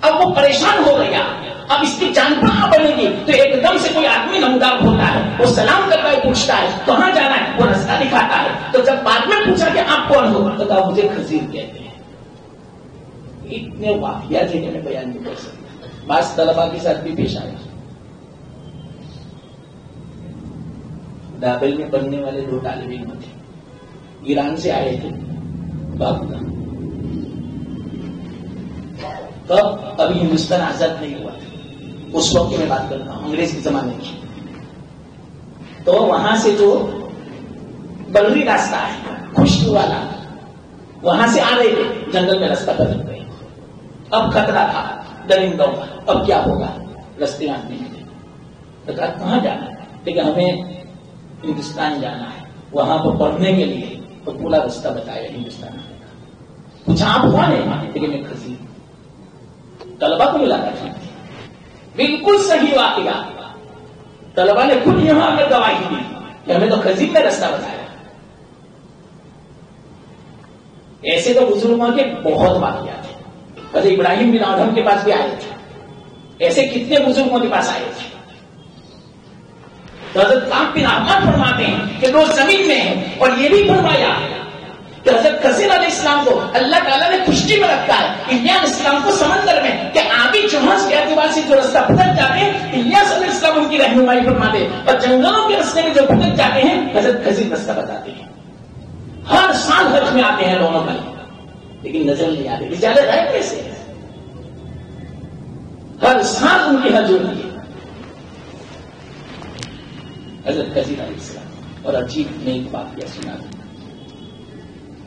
اب وہ پریشان ہو گیا، اب اس کی جان کہاں بنے گی، تو ایک دم سے کوئی آدمی نمودار ہوتا ہے، وہ سلام کرتا ہے، پوچھتا ہے کہاں جانا ہے، وہ راستہ دکھاتا ہے۔ تو جب بعد میں پوچھا کہ آپ کون ہو تو کہا مجھے خضر کہتے ہیں۔ اتنے واقعات ہیں کہ میں بیان نہیں کر سکتا. بعض طلبا کے ساتھ بھی پیش آیا. دابل میں پڑھنے والے 2 طالب علم تھے, ایران سے آئے تھے. باقی کب ابھی ہندوستان آزاد نہیں ہوا تھا, اس وقت کی میں بات کرتا ہوں, انگریز کے زمانے کی. تو وہاں سے جو بلری راستہ ہے خوشبو والا, وہاں سے آ رہے تھے, جنگل میں راستہ بدل گئے. اب خطرہ تھا درندوں کا, اب کیا ہوگا, رستے آنے نہیں تھے. کہا کہاں جانا ہے؟ لیکن ہمیں ہندوستان جانا ہے, وہاں پر پڑھنے کے لیے. تو پورا راستہ بتایا ہندوستان آنے کا. کچھ آپ ہوا نہیں, لیکن میں کھسی طلبا کو ملا کر بالکل صحیح واقعہ. طلبا نے خود یہاں پر گواہی دی کہ ہمیں تو خزین نے راستہ بتایا. ایسے تو بزرگوں کے بہت واقعات ہیں. حضرت ابراہیم بن آدم کے پاس بھی آئے تھے, ایسے کتنے بزرگوں کے پاس آئے تھے. تو حضرت کعب بن احمد فرماتے ہیں کہ 2 زمین میں ہیں, اور یہ بھی فرمایا کہ حضرت خضر علیہ السلام کو اللہ تعالیٰ نے کشتی میں رکھا ہے, الیاس علیہ السلام کو سمندر میں, کہ آبی جہاز کے اعتبار سے جو راستہ بھٹک جاتے ہیں الیاس علیہ السلام ان کی رہنمائی فرماتے ہیں, اور جنگلوں کے راستے میں جو بھٹک جاتے ہیں حضرت خضر راستہ بتاتے ہیں. ہر سال حج میں آتے ہیں دونوں بھائی, لیکن نظر نہیں آتے بیچارے رہے کیسے. ہر سال ان کی حج ہوتی ہے. حضرت خضر علیہ السلام. اور عجیب میں ایک واقعہ سنا دوں,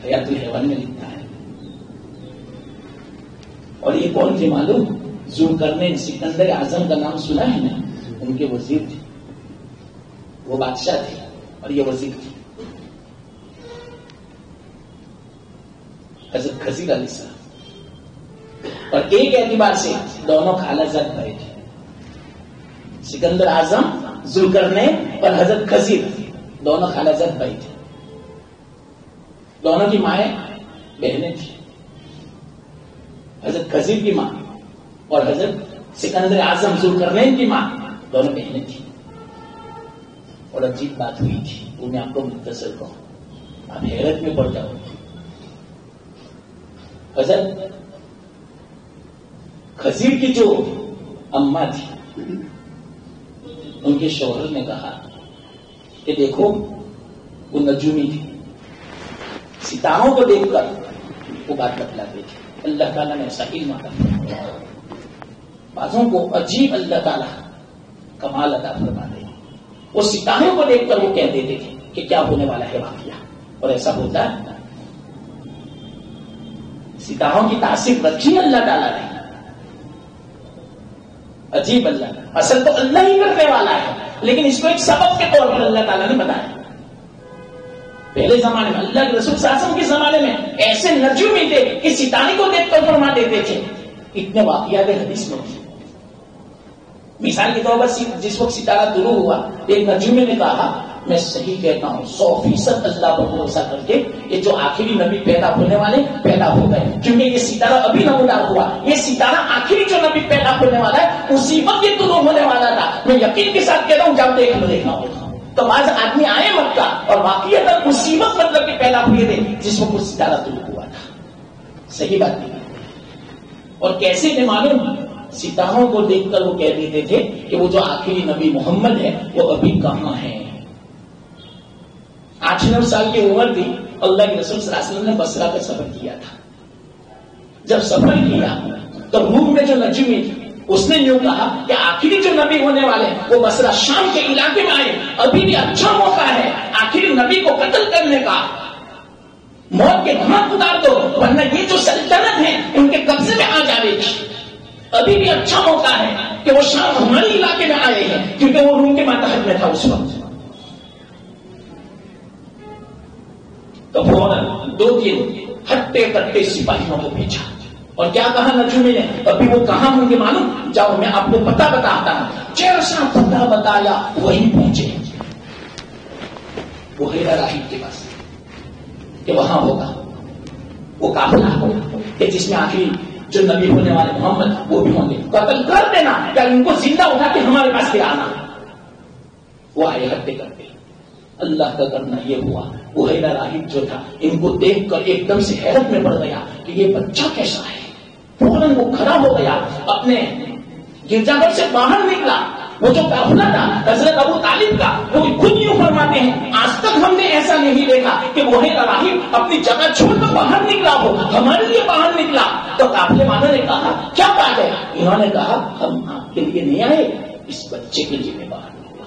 حیات الحیوان میں لکھتا ہے. اور یہ کون تھے معلوم؟ ذوالقرنین, سکندر اعظم کا نام سنا ہے نا, ان کے وزیر تھے. وہ بادشاہ تھے اور یہ وزیر تھے. حضرت خضر علیہ السلام. اور ایک اعتبار سے دونوں خالہ زاد بھائی تھے. سکندر اعظم, ذوالقرنین اور حضرت خضر دونوں خالہ زاد بھائی تھے. دونوں کی مائیں بہنیں تھیں. حضرت خضر کی ماں اور حضرت سکندر اعظم ذوالقرنین کی ماں دونوں بہنیں تھیں. اور عجیب بات ہوئی تھی, وہ میں آپ کو مختصر کہوں, آپ حیرت میں پڑ جاؤ. حضرت خضر کی جو اماں تھی, ان کے شوہر نے کہا کہ دیکھو وہ نجومی تھی, ستاروں کو دیکھ کر وہ بات بتلاتے تھے. اللہ تعالیٰ نے ایسا علم عطا فرمایا. بعضوں کو عجیب اللہ تعالیٰ کمال عطا فرماتے ہیں. وہ ستاروں کو دیکھ کر وہ کہہ دیتے تھے کہ کیا ہونے والا ہے واقعہ, اور ایسا ہوتا ہے. ستاروں کی تاثیر رکھی اللہ تعالیٰ نے. عجیب اللہ, اصل تو اللہ ہی کرنے والا ہے, لیکن اس کو ایک سبب کے طور پر اللہ تعالیٰ نے بتایا. پہلے زمانے میں اللہ کے رسول صلی اللہ علیہ وسلم کے زمانے میں ایسے نجومی تھے کہ ستارے کو دیکھ کر فرما دیتے تھے. اتنے واقعات حدیث میں تھے. مثال کے طور پر جس وقت ستارہ طلوع ہوا, ایک نجومی نے کہا میں صحیح کہتا ہوں 100% اللہ پر بھروسہ کر کے یہ جو آخری نبی پیدا ہونے والے پیدا ہو گئے, کیونکہ یہ ستارہ ابھی نمودار ہوا. یہ ستارہ آخری جو نبی پیدا ہونے والا ہے اسی وقت یہ طلوع ہونے والا تھا. میں یقین کے ساتھ کہہ رہا ہوں, جب دیکھنا ہوگا. تو بعض آدمی آئے مکہ اور واقعات اسی وقت مطلب کہ پیدا ہوئے تھے جس وقت وہ ستارہ طلوع ہوا تھا. صحیح بات نہیں. اور کیسے تھے معلوم؟ ستاروں کو دیکھ کر وہ کہہ دیتے تھے کہ وہ جو آخری نبی محمد ہے وہ ابھی کہاں ہے. 8-9 سال کی عمر تھی, اللہ کے رسول صلی اللہ علیہ وسلم نے بصرہ کا سفر کیا تھا. جب سفر کیا تو روم میں جو نجومی تھی اس نے یوں کہا کہ آخری جو نبی ہونے والے وہ بصرہ شام کے علاقے میں آئے, ابھی بھی اچھا موقع ہے آخری نبی کو قتل کرنے کا, موت کے گھاٹ اتار دو ورنہ یہ جو سلطنت ہے ان کے قبضے میں آ جائے گی. ابھی بھی اچھا موقع ہے کہ وہ شام ہمارے علاقے میں آئے ہیں, کیونکہ وہ روم کے ماتحت میں تھا اس وقت. تو فوراً 2-3 ہٹے کٹے سپاہیوں کو بھیجا, اور کیا کہا نجومی نے, ابھی وہ کہاں ہوں گے معلوم؟ جاؤ میں آپ کو پتہ بتاتا ہوں. جیسا پتہ بتایا وہی پہنچے. وہ ہیرا راہب کے پاس کہ وہاں ہوگا وہ قافلہ ہوگا کہ جس میں آخری جو نبی ہونے والے محمد وہ بھی ہوں گے. قتل کر دینا یا ان کو زندہ اٹھا کے ہمارے پاس پھر آنا. وہ آئے ہٹے کرتے. اللہ کا کرنا یہ ہوا, وہ ہیرا راہب جو تھا ان کو دیکھ کر ایک دم سے حیرت میں پڑ گیا کہ یہ بچہ کیسا ہے. فوراً وہ کھڑا ہو گیا، اپنے گرجا گھر سے باہر نکلا. وہ جو قافلہ تھا حضرت ابو طالب کا، وہ خود یوں فرماتے ہیں آج تک ہم نے ایسا نہیں دیکھا کہ وہ راہب اپنی جگہ چھوڑ کر باہر نکلا ہو، ہمارے لیے باہر نکلا. تو قافلے والوں نے کہا کیا بات ہے؟ انہوں نے کہا ہم آپ کے لیے نہیں آئے، اس بچے کے لیے میں باہر نکلا،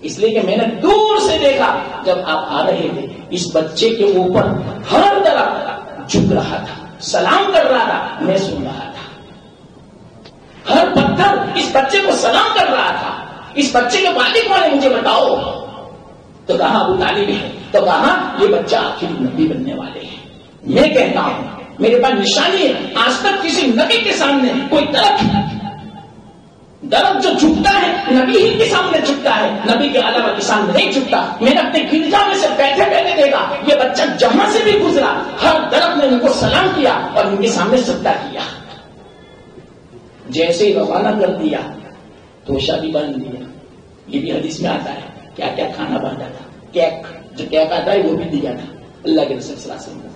اس لیے کہ میں نے دور سے دیکھا جب آپ آ رہے تھے اس بچے کے اوپر ہر طرف جھک رہا تھا، سلام کر رہا تھا، میں سن رہا تھا. ہر پتھر اس بچے کو سلام کر رہا تھا. اس بچے کے والد کون ہے مجھے بتاؤ. تو کہا ابو طالب ہے. تو کہا یہ بچہ آخری نبی بننے والے ہیں. میں کہتا ہوں میرے پاس نشانی ہے، آج تک کسی نبی کے سامنے کوئی درخت جو جھکتا ہے نبی ہی کے سامنے جھکتا ہے، نبی کے علاوہ کے سامنے نہیں جھکتا. میں نے اپنے گرجا میں سے بیٹھے بیٹھے دیکھا یہ بچہ جہاں سے بھی گزرا ہر درخت نے ان کو سلام کیا اور ان کے سامنے سجدہ کیا. جیسے ہی روانہ کر دیا توشہ بھی باندھ دیا. یہ بھی حدیث میں آتا ہے کیا کیا کھانا باندھا تھا، کیک جو کیک آتا ہے وہ بھی دیا تھا اللہ کے رسول صلی اللہ علیہ وسلم کو.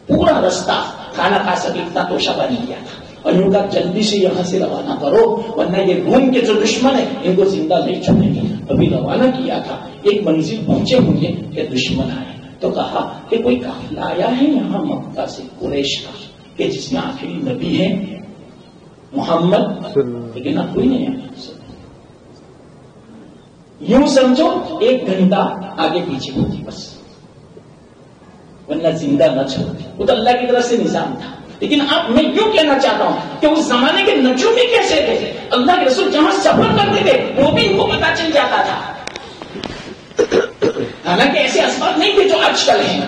پورا رستہ کھانا کھا سکے اتنا توشہ باندھ دیا تھا اور ان کا جلدی سے یہاں سے روانہ کرو ورنہ یہ روم کے جو دشمن ہیں ان کو زندہ نہیں چھوڑیں گے. ابھی روانہ کیا تھا، ایک منزل پہنچے ہوں گے کہ دشمن آئے تو کہا کہ کوئی قافلہ آیا ہے یہاں مکہ سے قریش کا کہ جس میں آخری نبی ہے محمد، لیکن اب کوئی نہیں ہے. یوں سمجھو ایک گھنٹہ آگے پیچھے ہوتی بس، ورنہ زندہ نہ چھوڑتے. وہ تو اللہ کی طرف سے نظام تھا. لیکن اب میں یوں کہنا چاہتا ہوں کہ اس زمانے کے نجومی کیسے تھے. اللہ کے رسول جہاں سفر کرتے تھے وہ بھی ان کو پتا چل جاتا تھا. حالانکہ ایسے اسباب نہیں تھے جو آج کل ہیں.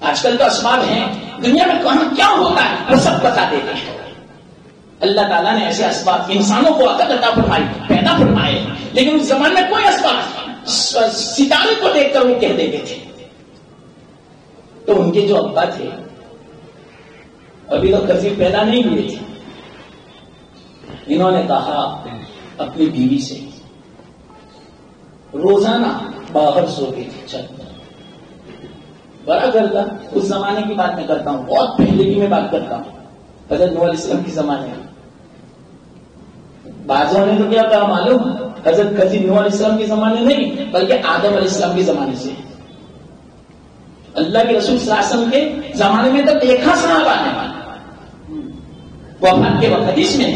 آج کل تو اسباب ہیں دنیا میں کہاں کیا ہوتا ہے وہ سب بتا دیتے ہیں. اللہ تعالیٰ نے ایسے اسباب انسانوں کو عقل عطا فرمائی، پیدا فرمائے، لیکن اس زمانے میں کوئی اسباب ستارے کو دیکھ کر وہ کہہ دیتے تھے. تو ان کے جو ابا تھے ابھی تو خضر پیدا نہیں ہوئے تھے. انہوں نے کہا اپنی بیوی سے روزانہ باہر سوتے تھے چھت پر. بڑا کرتا اس زمانے کی بات میں کرتا ہوں، بہت پہلے کی میں بات کرتا ہوں، حضرت نوح علیہ السلام کے زمانے میں. بعضوں نے تو کیا کہا معلوم، حضرت خضر نوح علیہ السلام کے زمانے نہیں بلکہ آدم علیہ السلام کے زمانے سے. اللہ کے رسول صلی اللہ علیہ وسلم کے زمانے میں تو دیکھا صحابہ نے وفات کے وقت. حدیث میں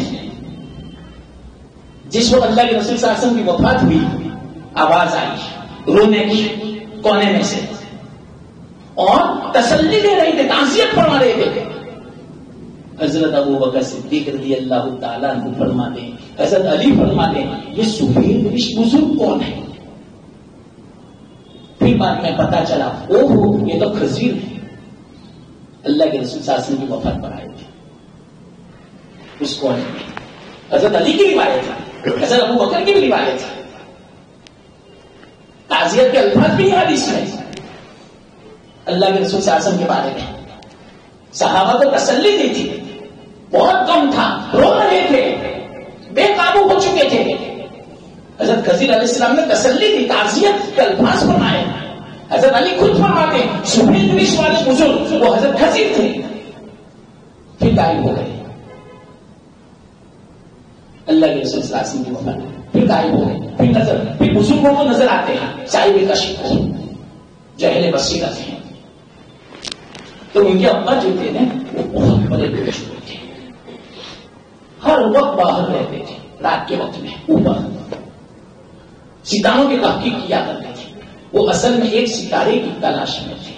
جس وقت اللہ کے رسول صلی اللہ علیہ وسلم کی وفات ہوئی آواز آئی رونے کی کونے میں سے اور تسلی دے رہے تھے، تعزیت فرما رہے تھے. حضرت ابو بکر صدیق رضی اللہ تعالیٰ عنہ فرماتے ہیں، حضرت علی فرماتے ہیں یہ سفید بزرگ کون ہے؟ پھر بعد میں پتا چلا اوہ یہ تو خضر ہے، اللہ کے رسول صلی اللہ علیہ وسلم کی وفات پر آئے تھے. اس کو حضرت علی کی روایت ہے، حضرت ابو بکر کی بھی روایت ہے. تعزیت کے الفاظ بھی حدیث میں اللہ کے رسول صلی اللہ علیہ وسلم کے بارے میں صحابہ کو تسلی دی تھی. بہت کم تھا، رو رہے تھے، بے قابو ہو چکے تھے. حضرت خضر علیہ السلام نے تسلی دی، تعزیت کے الفاظ فرمائے. حضرت علی خود فرماتے ہیں سفید ریش والے بزرگ وہ حضرت خضر تھے. پھر غائب ہو گئے. اللہ کے رسول صلی اللہ علیہ وسلم کی وفات پھر غائب ہو گئے. پھر بزرگوں کو نظر آتے ہیں صاحب کشف کو جو اہل بصیرت ہیں. تو ان کے ابا جو تھے نا وہ بہت بڑے بزرگ تھے، ہر وقت باہر رہتے تھے، رات کے وقت میں اوپر ستاروں کی تحقیق کیا کرتے تھے. وہ اصل میں ایک ستارے کی تلاش میں تھے.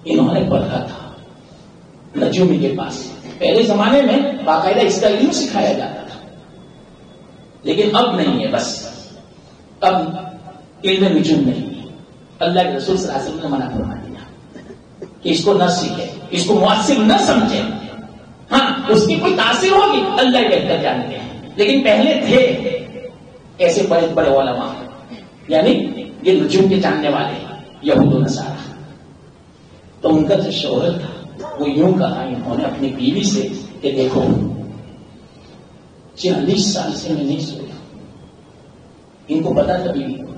انہوں نے پڑھا تھا نجومی کے پاس. پہلے زمانے میں باقاعدہ اس کا علم سکھایا جاتا تھا لیکن اب نہیں ہے. بس اب علم نجوم نہیں ہے. اللہ کے رسول صلی اللہ علیہ وسلم نے منع فرما دیا کہ اس کو نہ سیکھے، اس کو مؤثر نہ سمجھے. ہاں اس کی کوئی تاثیر ہوگی اللہ بہتر جانتے ہیں، لیکن پہلے تھے ایسے بڑے بڑے علماء یعنی یہ نجوم کے جاننے والے یہود و نصارہ. تو ان کا جو شوہر تھا وہ یوں کہا انہوں نے اپنی بیوی سے کہ دیکھو 40 سال سے میں نہیں سویا. ان کو پتا تھا بیوی کو،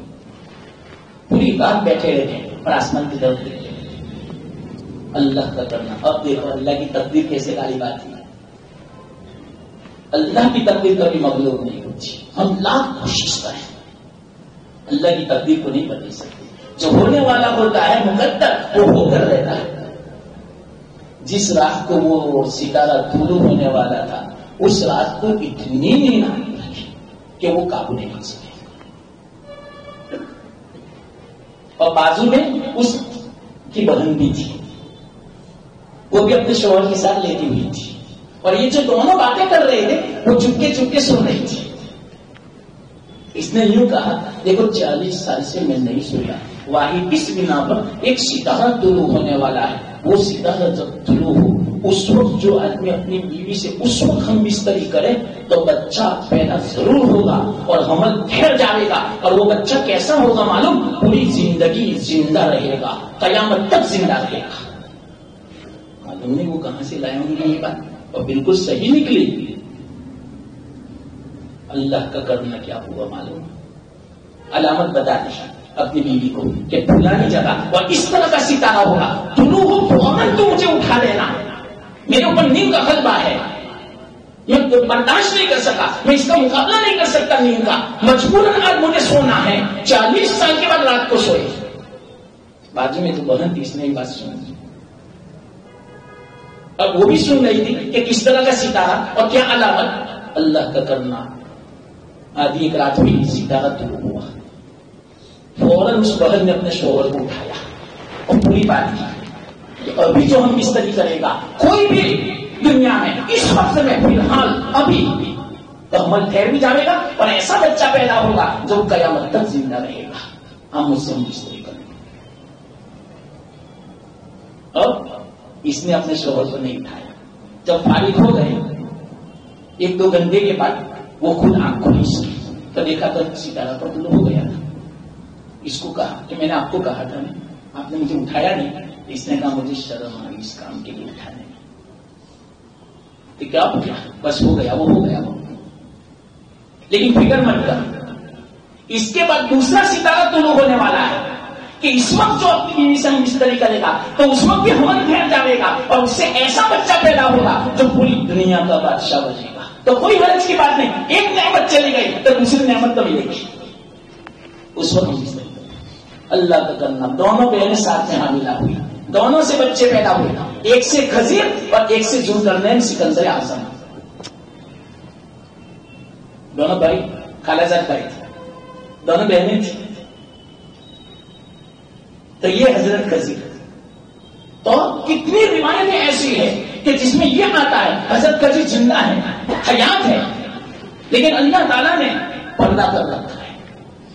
پوری رات بیٹھے رہتے اور آسمان کی طرف دیکھتے. اللہ کا کرنا. اب دیکھو اللہ کی تقدیر کیسے غالب آتی ہے. اللہ کی تقدیر کبھی مغلوب نہیں ہوتی. ہم لاکھ کوشش کریں اللہ کی تقدیر کو نہیں بدل سکتے. جو ہونے والا ہوتا ہے مقدر وہ ہو کر رہتا ہے. جس رات کو وہ ستارہ طلوع ہونے والا تھا اس رات کو اتنی نیند آنے لگی کہ وہ قابو نہیں کر سکے. اور بازو میں اس کی بہن بھی تھی, وہ بھی اپنے شوہر کے ساتھ لیٹی ہوئی تھی, اور یہ جو دونوں باتیں کر رہے تھے وہ چپکے چپکے سن رہی تھی. اس نے یوں کہا دیکھو 40 سال سے میں نہیں سویا, واحد اس بنا پر ایک ستارہ طلوع ہونے والا ہے. وہ ستارہ جب طلوع ہو اس وقت جو آدمی اپنی بیوی سے اس وقت ہم بستری کرے تو بچہ پیدا ضرور ہوگا اور حمل ٹھہر جائے گا, اور وہ بچہ کیسا ہوگا معلوم, پوری زندگی زندہ رہے گا, قیامت تک زندہ رہے گا. معلوم نہیں وہ کہاں سے لائے ہوں گے یہ بات, اور بالکل صحیح نکلی. اللہ کا کرنا کیا ہوا معلوم, علامت بتا دی اپنی بیوی کو کہ پھلانی جگہ اور اس طرح کا ستارہ ہوگا, طلوع ہو فوراً تو مجھے اٹھا لینا, میرے اوپر نیند کا غلبہ ہے, میں برداشت نہیں کر سکا, میں اس کا مقابلہ نہیں کر سکتا نیند کا, مجبوراً آج مجھے سونا ہے. 40 سال کے بعد رات کو سوئے. بازو میں تو بہن تھی, اس نے بات سنی, اب وہ بھی سن رہی تھی کہ کس طرح کا ستارہ اور کیا علامت. اللہ کا کرنا, آدھی ایک رات ہوئی ستارہ طلوع ہوا, فوراً اس بہن نے اپنے شوہر کو اٹھایا اور پوری بات کی. ابھی جو ہم بستری کرے گا کوئی بھی دنیا میں اس وقت میں فی الحال ابھی تو حمل ٹھہر بھی جائے گا اور ایسا بچہ پیدا ہوگا جو قیامت تک زندہ رہے گا. ہم اس سے بستری کریں گے. اب اس نے اپنے شوہر کو نہیں اٹھایا. جب فارغ ہو گئے 1-2 گھنٹے کے بعد وہ خود آنکھ کھولی تو دیکھا تو ستارہ پر طلوع ہو گیا تھا. اس کو کہا کہ میں نے آپ کو کہا تھا آپ نے مجھے اٹھایا نہیں. اس نے کہا مجھے شرم آئی اس کام کے لیے اٹھانے میں. تو کیا ہو گیا, بس ہو گیا وہ ہو گیا وہ. لیکن فکر مت کر, اس کے بعد دوسرا ستارہ طلوع ہونے والا ہے کہ اس وقت جو اپنی بیوی سے ہم بستری کرے گا تو اس وقت بھی حمل ٹھہر جائے گا اور اس سے ایسا بچہ پیدا ہوگا جو پوری دنیا کا بادشاہ بنے گا. تو کوئی حرج کی بات نہیں, ایک نعمت چلی گئی تو دوسری نعمت تو ملے گی. اس وقت ہم بستری اللہ کا کرنا. دونوں بہنیں ساتھ میں حاملہ ہوئی, دونوں سے بچے پیدا ہوئے, ایک سے خضر اور ایک سے ذوالقرنین سکندر اعظم. دونوں بھائی خالہ جان بھائی تھے, دونوں بہنیں تھیں. تو یہ حضرت خضر. تو کتنی روایتیں ایسی ہیں کہ جس میں یہ آتا ہے حضرت خضر زندہ ہے, حیات ہے, لیکن اللہ تعالیٰ نے پردہ کر رکھا ہے.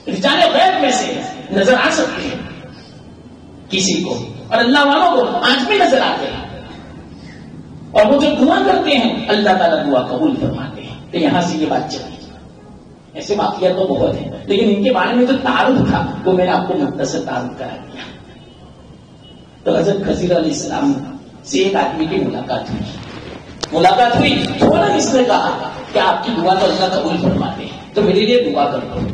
رجال غیب میں سے نظر آ سکتے ہیں کسی کو, اور اللہ والوں کو آج بھی نظر آتے ہیں, اور وہ جو دعا کرتے ہیں اللہ تعالیٰ دعا قبول فرماتے ہیں. تو یہاں سے یہ بات چلی. ایسے واقعات تو بہت ہیں, لیکن ان کے بارے میں جو تعارف تھا وہ میں نے آپ کو مختصر تعارف کرا دیا. تو حضرت خضر علیہ السلام سے ایک آدمی کی ملاقات ہوئی. فوراً اس نے کہا کہ آپ کی دعا تو اللہ قبول فرماتے ہیں, تو میرے لیے دعا کر دو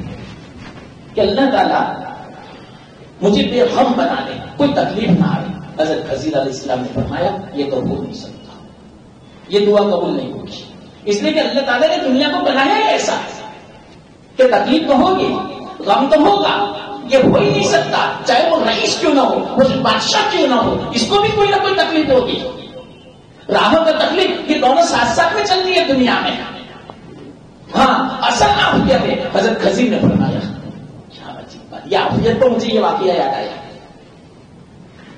کہ اللہ تعالیٰ مجھے بے غم بنا دے, کوئی تکلیف نہ آئے. حضرت خضر علیہ السلام نے فرمایا یہ تو ہو نہیں سکتا, یہ دعا قبول نہیں ہوگی, اس لیے کہ اللہ تعالیٰ نے دنیا کو بنایا ہے ایسا کہ تکلیف تو ہوگی, غم تو ہوگا, یہ ہو ہی نہیں سکتا. چاہے وہ رئیس کیوں نہ ہو, وہ بادشاہ کیوں نہ ہو, اس کو بھی کوئی نہ کوئی تکلیف ہوگی. راحت اور تکلیف یہ دونوں ساتھ ساتھ میں چل رہی ہے دنیا میں. ہاں اصل عافیت ہے. حضرت خضر نے فرمایا یہ عافیت کو مجھے یہ واقعہ یاد آیا.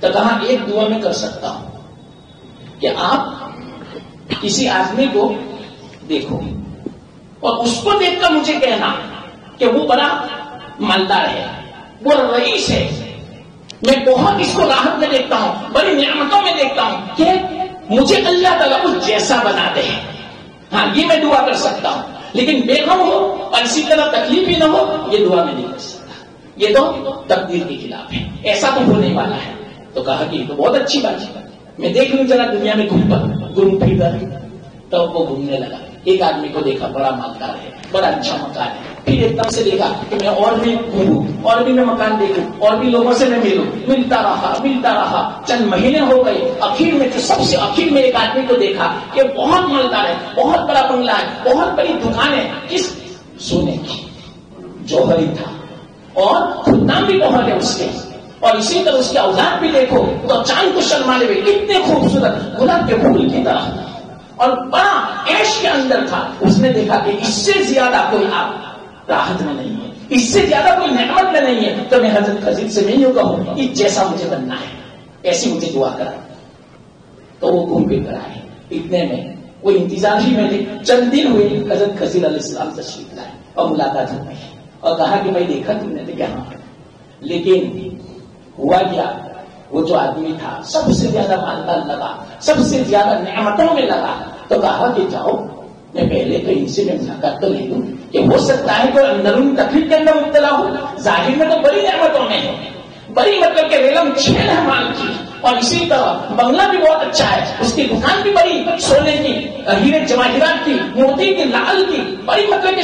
تو کہا ایک دعا میں کر سکتا ہوں کہ آپ کسی آدمی کو دیکھو اور اس کو دیکھ کر مجھے کہنا کہ وہ بڑا مالدار ہے, وہ رئیس ہے, میں بہت اس کو راحت میں دیکھتا ہوں, بڑی نعمتوں میں دیکھتا ہوں, کہ مجھے اللہ تعالیٰ اس جیسا بنا دے. ہاں یہ میں دعا کر سکتا ہوں, لیکن بے غم ہو اور اسی طرح تکلیف ہی نہ ہو یہ دعا میں نہیں کر سکتا. یہ تو تقدیر کے خلاف ہے, ایسا تو ہونے والا ہے. تو کہا کہ یہ تو بہت اچھی بات ہے, میں دیکھ لوں ذرا دنیا میں گھوم پھر کر. تب وہ گھومنے لگا. ایک آدمی کو دیکھا بڑا مالدار ہے, بڑا اچھا مکان ہے, پھر ایک دم سے دیکھا کہ میں اور بھی گھوموں، اور بھی میں مکان دیکھوں، اور بھی لوگوں سے میں ملوں، ملتا رہا، چند مہینے ہو گئے، آخر میں جو سب سے آخر میں ایک آدمی کو دیکھا کہ بہت مالدار ہے، بہت بڑا بنگلہ ہے، بہت بڑی دکان ہے، کس سونے کی، جوہری تھا، اور خدام بھی بہت ہے اس کے، اور اسی طرح اس کے اوزار بھی دیکھو تو چاند کو شرمانے ہوئے اتنے خوبصورت گلاب کے پھول کی طرح، اور بڑا عیش کے اندر تھا۔ اس نے دیکھا کہ اس سے زیادہ کوئی آپ راحت میں نہیں ہے، اس سے زیادہ کوئی نعمت میں نہیں ہے، تو میں حضرت خضر سے نہیں کہوں کہ جیسا مجھے بننا ہے ایسی مجھے دعا کرا۔ تو وہ گھوم پھر کر آئے، اتنے میں وہ انتظار ہی میں تھے، چند دن ہوئے حضرت خضر علیہ السلام تشریف لائے اور ملاقات ہو گئی، اور کہا کہ بھائی دیکھا تم نے؟ کہ ہاں، لیکن ہوا کیا، وہ جو آدمی تھا سب سے زیادہ مالدار لگا، سب سے زیادہ نعمتوں میں لگا، تو کہا کہ جاؤ میں پہلے تو ان سے میں ملاقات تو لے لوں، کہ ہو سکتا ہے کوئی اندرونی تکلیف کے اندر مبتلا ہو، ظاہر میں تو بڑی نعمتوں میں ہے، بڑی مطلب کہ ریلم چھیل ہے مال کی، اور اسی طرح بنگلہ بھی بہت اچھا ہے، اس کی دکان بھی بڑی سونے کی، ہیرے جواہرات کی، موتی کی، لال کی، بڑی مطلب کہ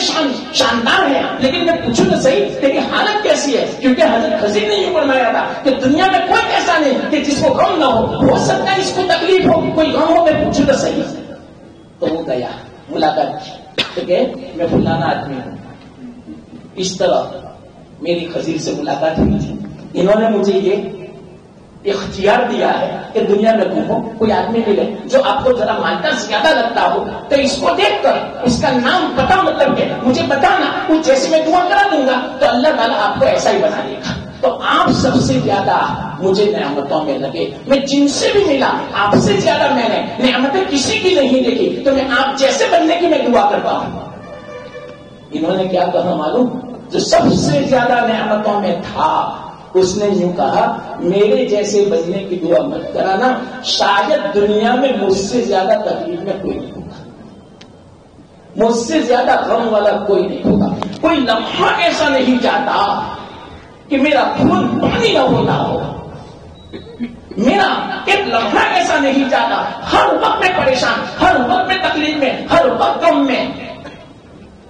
شاندار ہے، لیکن میں پوچھوں تو صحیح کہ حالت کیسی ہے؟ کیونکہ حضرت خضر نے یہ فرمایا تھا کہ دنیا میں کوئی ایسا نہیں کہ جس کو غم نہ ہو سکتا ہے اس کو تکلیف ہو، کوئی غم ہو، میں پوچھوں تو صحیح۔ تو وہ گیا ملاقات کی، تو کہ میں فلانا آدمی ہوں، اس طرح میری خضر سے ملاقات ہوئی تھی، انہوں نے مجھے یہ اختیار دیا ہے کہ دنیا میں گھومو، کوئی آدمی ملے جو آپ کو ذرا مالدار زیادہ لگتا ہو تو اس کو دیکھ کر اس کا نام پتا مطلب کہ مجھے بتانا، وہ جیسے میں دعا کرا دوں گا تو اللہ تعالیٰ آپ کو ایسا ہی بنا دے گا۔ تو آپ سب سے زیادہ مجھے نعمتوں میں لگے، میں جن سے بھی ملا آپ سے زیادہ میں نے نعمتیں کسی کی نہیں دیکھی، تو میں آپ جیسے بننے کی میں دعا کرتا ہوں۔ انہوں نے کیا کہا معلوم؟ جو سب سے زیادہ نعمتوں میں تھا اس نے یوں کہا میرے جیسے بننے کی دعا مت کرانا، شاید دنیا میں مجھ سے زیادہ تکلیف میں کوئی نہیں ہوگا، مجھ سے زیادہ غم والا کوئی نہیں ہوگا، کوئی لمحہ ایسا نہیں جاتا کہ میرا خون پانی نہ ہوتا ہو، میرا ایک لمحہ ایسا نہیں جاتا، ہر وقت میں پریشان، ہر وقت میں تکلیف میں، ہر وقت غم میں،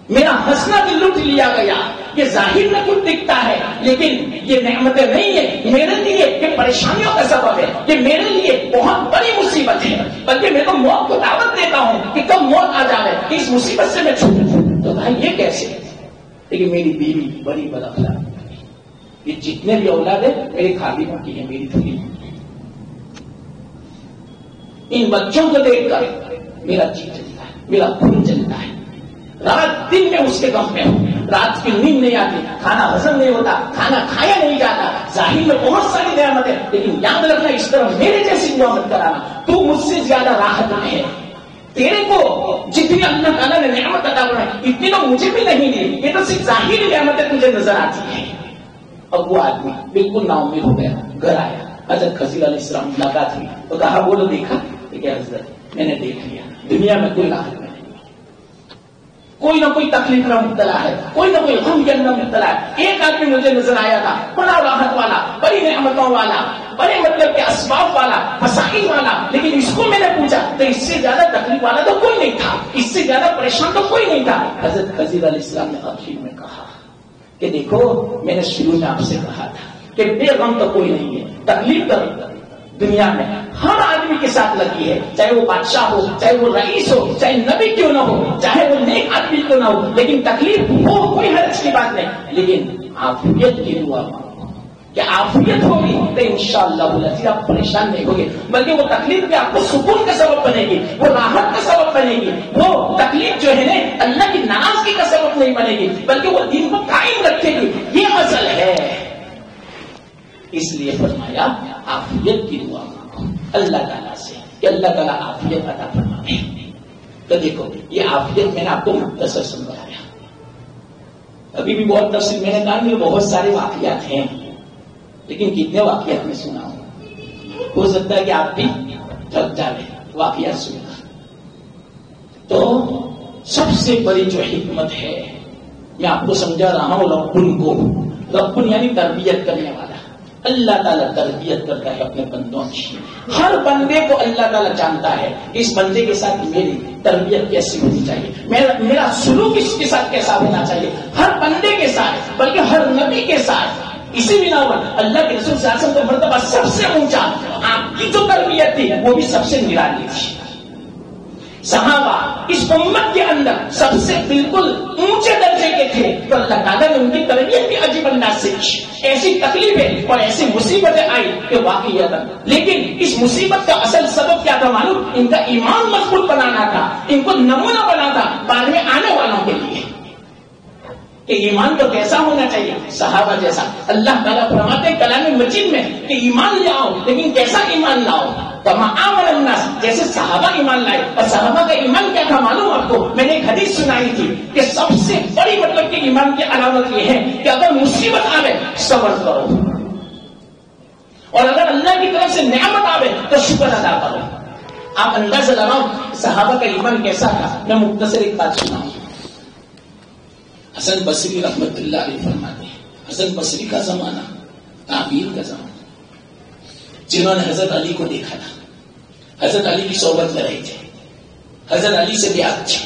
میرا ہنسنا بھی لوٹ لیا گیا، یہ ظاہر میں کچھ دکھتا ہے لیکن یہ نعمتیں نہیں ہے، میرے لیے یہ پریشانیوں کا سبب ہے، یہ میرے لیے بہت بڑی مصیبت ہے، بلکہ میں تو موت کو دعوت دیتا ہوں کہ کب موت آ جائے کہ اس مصیبت سے میں چھوٹوں۔ تو بھائی یہ کیسے؟ لیکن میری بیوی بڑی بداخلاق، یہ جتنے بھی اولاد ہیں میری خادمہ کی ہیں، میری تھوڑی، ان بچوں کو دیکھ کر میرا جی چلتا ہے، میرا خون چلتا ہے، رات دن میں اس کے غم میں ہوں، رات کی نیند نہیں آتی، کھانا ہضم نہیں ہوتا، کھانا کھایا نہیں جاتا، ظاہر میں بہت ساری نعمتیں، لیکن یاد رکھنا اس طرح میرے جیسی دعا مت کرانا، تو مجھ سے زیادہ راحت میں ہے، تیرے کو جتنی اللہ تعالیٰ نے نعمت عطا فرمائی اتنی تو مجھے بھی نہیں دی، یہ تو صرف ظاہری نعمتیں تجھے نظر آتی ہیں۔ اب وہ آدمی بالکل نا امید ہو گیا، گھر آیا، حضرت خضر علیہ السلام ملاقات ہوئی تو کہا بولو دیکھا؟ کہ حضرت میں نے دیکھ لیا، دنیا میں کوئی راحت میں نہیں، کوئی نہ کوئی تکلیف میں مبتلا ہے، کوئی نہ کوئی غم کے اندر مبتلا ہے۔ ایک آدمی مجھے نظر آیا تھا بڑا راحت والا، بڑی نعمتوں والا، بڑے مطلب کے اسباب والا، مسائل والا، لیکن اس کو میں نے پوچھا تو اس سے زیادہ تکلیف والا تو کوئی نہیں تھا، اس سے زیادہ پریشان تو کوئی نہیں تھا۔ حضرت خضر علیہ السلام نے آخر میں کہا کہ دیکھو میں نے شروع میں آپ سے کہا تھا کہ بے غم تو کوئی نہیں ہے، تکلیف تو دنیا میں ہر آدمی کے ساتھ لگی ہے، چاہے وہ بادشاہ ہو، چاہے وہ رئیس ہو، چاہے نبی کیوں نہ ہو، چاہے وہ نیک آدمی کیوں نہ ہو، لیکن تکلیف ہو کوئی حرج کی بات نہیں، لیکن عافیت کی دعا مانگو کہ عافیت ہوگی تو انشاءاللہ آپ پریشان نہیں ہوگے، بلکہ وہ تکلیف بھی آپ کو سکون کا سبب بنے گی، وہ راحت کا سبب بنے گی، وہ تکلیف جو ہے نا اللہ کی ناراضگی کا سبب نہیں بنے گی، بلکہ وہ دین کو قائم رکھے گی، یہ اصل ہے۔ اس لیے فرمایا عافیت کی دعا مانگو اللہ تعالیٰ سے کہ اللہ تعالیٰ عافیت عطا فرمائے۔ تو دیکھو یہ عافیت میں نے آپ کو مختصر سمجھایا، ابھی بھی بہت تفصیل میں نے کہا کہ بہت سارے واقعات ہیں، لیکن کتنے واقعات میں سنا ہوں، ہو سکتا ہے کہ آپ بھی تھک جائیں واقعات سننا۔ تو سب سے بڑی جو حکمت ہے میں آپ کو سمجھا رہا ہوں، ربن کو، ربن یعنی تربیت کرنے والا، اللہ تعالیٰ تربیت کرتا ہے اپنے بندوں کی، ہر بندے کو اللہ تعالیٰ جانتا ہے اس بندے کے ساتھ میری تربیت کیسی ہونی چاہیے، میرا سلوک اس کے ساتھ کیسا ہونا چاہیے، ہر بندے کے ساتھ بلکہ ہر نبی کے ساتھ. اسی بنا پر اللہ کے رسول صلی اللہ علیہ وسلم کا مرتبہ سب سے اونچا، آپ کی جو تربیت تھی وہ بھی سب سے نرالی تھی. صحابہ اس امت کے اندر سب سے بالکل اونچے درجے کے تھے، تو اللہ تعالیٰ نے ان کی تربیت بھی عجیب انداز سے کی. ایسی تکلیفیں اور ایسی مصیبتیں آئی کہ واقعی لیکن اس مصیبت کا اصل سبب کیا تھا معلوم؟ ان کا ایمان مضبوط بنانا تھا، ان کو نمونہ بنا تھا بعد میں آنے والوں کے لیے کہ ایمان تو کیسا ہونا چاہیے، صحابہ جیسا. اللہ تعالیٰ فرماتے ہیں کلام مجید میں کہ ایمان لاؤ، لیکن کیسا ایمان لاؤ؟ کما آمن الناس، جیسے صحابہ ایمان لائے. اور صحابہ کا ایمان کیا تھا معلوم آپ کو؟ میں نے ایک حدیث سنائی تھی کہ سب سے بڑی مطلب کہ ایمان کی علامت یہ ہے کہ اگر مصیبت آوے صبر کرو، اور اگر اللہ کی طرف سے نعمت آوے تو شکر ادا کرو. آپ اندازہ لگاؤ صحابہ کا ایمان کیسا تھا. میں مختصر ایک بات سناؤں. حسن بصری رحمت اللہ علیہ فرماتے ہیں، حسن بصری کا زمانہ تعبیر کا زمانہ، جنہوں نے حضرت علی کو دیکھا تھا، حضرت علی کی صحبت میں رہے تھے، حضرت علی سے بیعت تھی.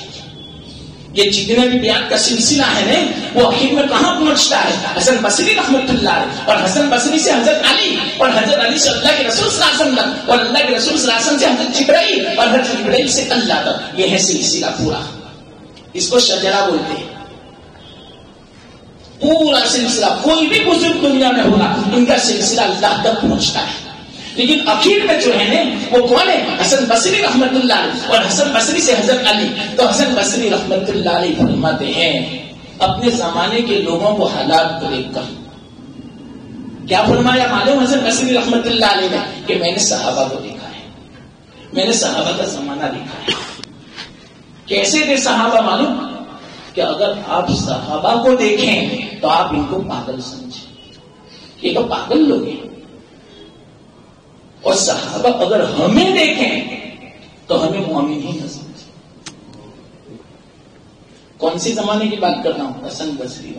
یہ جتنے بھی بیعت کا سلسلہ ہے نا وہ آخر میں کہاں پہنچتا ہے؟ حسن بصری رحمت اللہ علیہ، اور حسن بصری سے حضرت علی، اور حضرت علی سے اللہ کے رسول صلی اللہ علیہ وسلم، اور اللہ کے رسول صلی اللہ علیہ وسلم سے حضرت جبرائیل، اور حضرت جبرائیل سے اللہ تک. یہ ہے سلسلہ پورا، اس کو شجرہ بولتے ہیں. پورا سلسلہ کوئی بھی بزرگ دنیا میں ہوگا ان کا سلسلہ اللہ تک پہنچتا ہے. لیکن اخیر میں جو ہے نا وہ کون ہے؟ حسن بصری رحمت اللہ علیہ، اور حسن بصری سے حضرت علی. تو حسن بصری رحمت اللہ علیہ فرماتے ہیں اپنے زمانے کے لوگوں کو حالات کو دیکھ کر کیا فرمایا معلوم حسن بصری رحمت اللہ علیہ نے؟ کہ میں نے صحابہ کو دیکھا ہے، میں نے صحابہ کا زمانہ دیکھا ہے. کیسے تھے صحابہ معلوم؟ کہ اگر آپ صحابہ کو دیکھیں تو آپ ان کو پاگل سمجھیں، یہ تو پاگل لوگ ہیں. اور صحابہ اگر ہمیں دیکھیں تو ہمیں مومن ہی نہ سمجھیں. کون سی زمانے کی بات کر رہا ہوں؟ حسن بصری.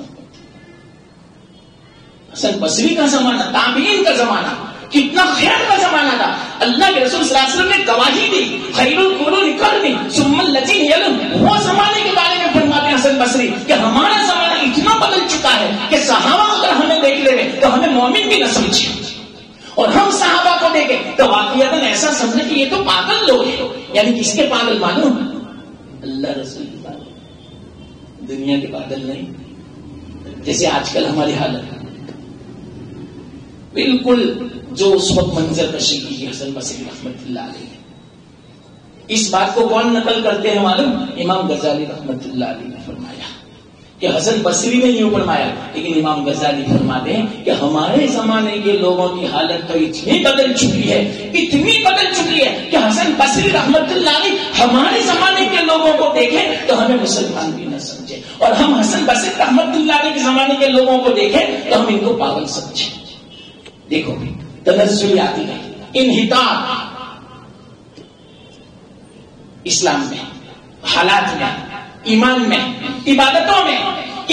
حسن بصری کا زمانہ، تابعین کا زمانہ، کتنا خیر کا زمانہ تھا. اللہ کے رسول صلی اللہ علیہ وسلم نے گواہی دی، خیر القرون قرنی ثم الذین یلونہم. وہ زمانے کے بارے میں فرماتے ہیں حسن بصری کہ ہمارا زمانہ اتنا بدل چکا ہے کہ صحابہ اگر ہمیں دیکھ لے تو ہمیں مومن بھی نہ سمجھیں، اور ہم صحابہ کو دیکھیں تو واقعیت ایسا سمجھیں کہ یہ تو پاگل لوگ ہیں. یعنی کس کے پاگل معلوم؟ اللہ رسول کے پاگل، دنیا کے پاگل نہیں. جیسے آج کل ہماری حالت بالکل جو اس وقت منظر کشی کی حسن بصری رحمت اللہ علیہ. اس بات کو کون نقل کرتے ہیں معلوم؟ امام غزالی رحمت اللہ علیہ نے فرمایا کہ حسن بصری نے یوں فرمایا، لیکن امام غزالی فرماتے ہیں کہ ہمارے زمانے کے لوگوں کی حالت تو اتنی بدل چکی ہے، اتنی بدل چکی ہے کہ حسن بصری رحمت اللہ علیہ ہمارے زمانے کے لوگوں کو دیکھیں تو ہمیں مسلمان بھی نہ سمجھے، اور ہم حسن بصری رحمت اللہ علیہ کے زمانے کے لوگوں کو دیکھیں تو ہم ان کو پاگل سمجھیں. دیکھو تنزل آتی ہے، انحطاط اسلام میں، حالات میں، ایمان میں، عبادتوں میں،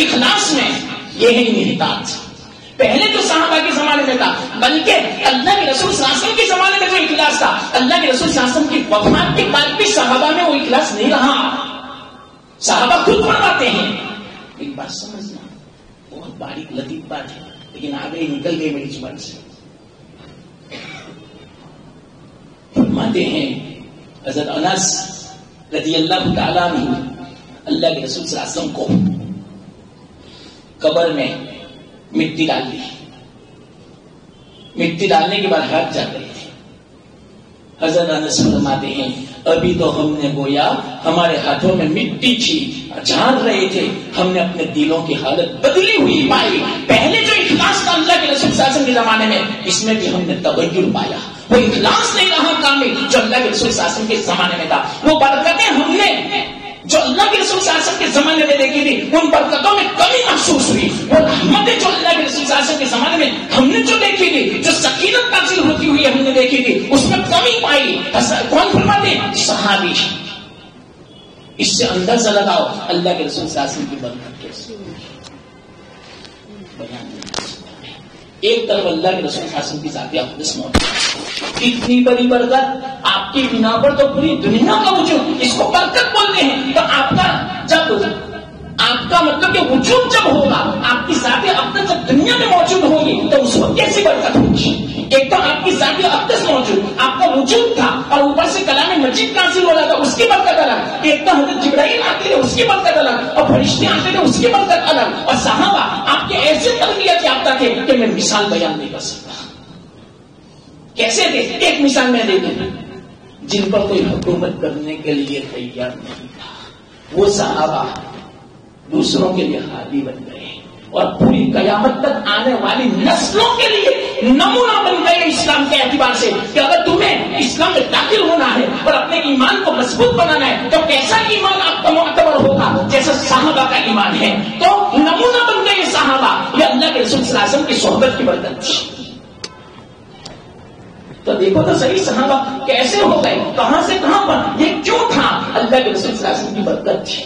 اخلاص میں، یہ ہے انحطاط. پہلے تو صحابہ کے زمانے میں تھا، بلکہ اللہ کے رسول صلی اللہ علیہ وسلم کے زمانے میں جو اخلاص تھا، اللہ کے رسول صلی اللہ علیہ وسلم کی وفات کے بعد بھی صحابہ میں وہ اخلاص نہیں رہا. صحابہ خود فرماتے ہیں. ایک بات سمجھنا، بہت باریک لطیف بات ہے لیکن آگے نکل گئی میری زبان سے. فرماتے ہیں حضرت انس رضی اللہ تعالیٰ عنہ اللہ کے رسول صلی اللہ علیہ وسلم کو قبر میں مٹی ڈال دی. مٹی ڈالنے کے بعد ہاتھ جا رہے تھے. حضرت انس فرماتے ہیں ابھی تو ہم نے گویا ہمارے ہاتھوں میں مٹی تھی، جھاڑ رہے تھے، ہم نے اپنے دلوں کی حالت بدلی ہوئی پائی. پہلے جو اخلاص تھا اللہ کے رسول صلی اللہ علیہ وسلم کے زمانے میں، اس میں بھی ہم نے تغیر پایا. وہ اخلاص نہیں رہا کامل جو اللہ کے رسول صلی اللہ علیہ وسلم کے زمانے میں تھا. وہ برکتیں ہم نے جو اللہ کے رسول صلی اللہ علیہ وسلم کے زمانے میں دیکھی تھی ان برکتوں میں کمی محسوس ہوئی. وہ رحمتیں جو اللہ کے رسول صلی اللہ علیہ وسلم کے زمانے میں ہم نے جو دیکھی تھی، جو سکینت نازل ہوتی ہوئی ہم نے دیکھی تھی، اس میں کمی پائی. کون فرماتے ہیں؟ صحابی. اس سے اندازہ لگاؤ اللہ کے رسول صلی اللہ علیہ وسلم کی برکت کیسی. ایک طرف اللہ کے رسول صلی اللہ علیہ وسلم کی ذات اقدس موجود، اتنی بڑی برکت آپ کی بنا پر تو پوری دنیا کا وجود اس کو برکت بولتے ہیں. تو آپ کا مطلب کہ وجود جب ہوگا، آپ کی ذات اقدس جب دنیا میں موجود ہوگی تو اس وقت کیسی برکت ہوگی؟ ایک تو آپ کی ذات اقدس موجود، آپ کا وجود تھا، اور اوپر سے کلام مجید نازل ہو رہا تھا، اس کی برکت الگ. ایک تو حضرت جبرائیل آتے ہیں، اس کی برکت الگ، اور فرشتے آتے ہیں، اس کی برکت الگ. اور صحابہ آپ کے ایسے تربیت یافتہ تھے کہ میں مثال بیان نہیں کر سکتا. کیسے تھے؟ ایک مثال میں دے دوں. جن پر کوئی حکومت کرنے کے لیے تیار نہیں تھا، وہ صحابہ دوسروں کے لیے ہادی بن گئے، اور پوری قیامت تک آنے والی نسلوں کے لیے نمونہ بن گئے اسلام کے اعتبار سے کہ اگر تمہیں اسلام میں داخل ہونا ہے اور اپنے ایمان کو مضبوط بنانا ہے تو کیسا ایمان آپ کا معتبر ہوگا؟ جیسا صحابہ کا ایمان ہے. تو نمونہ بن گئے صحابہ. یہ اللہ کے رسول صلی اللہ علیہ وسلم کی صحبت کی برکت تھی. تو دیکھو تو صحیح صحابہ کیسے ہو گئے، کہاں سے کہاں پر. یہ کیوں تھا؟ اللہ کے رسول صلی اللہ علیہ وسلم کی برکت تھی.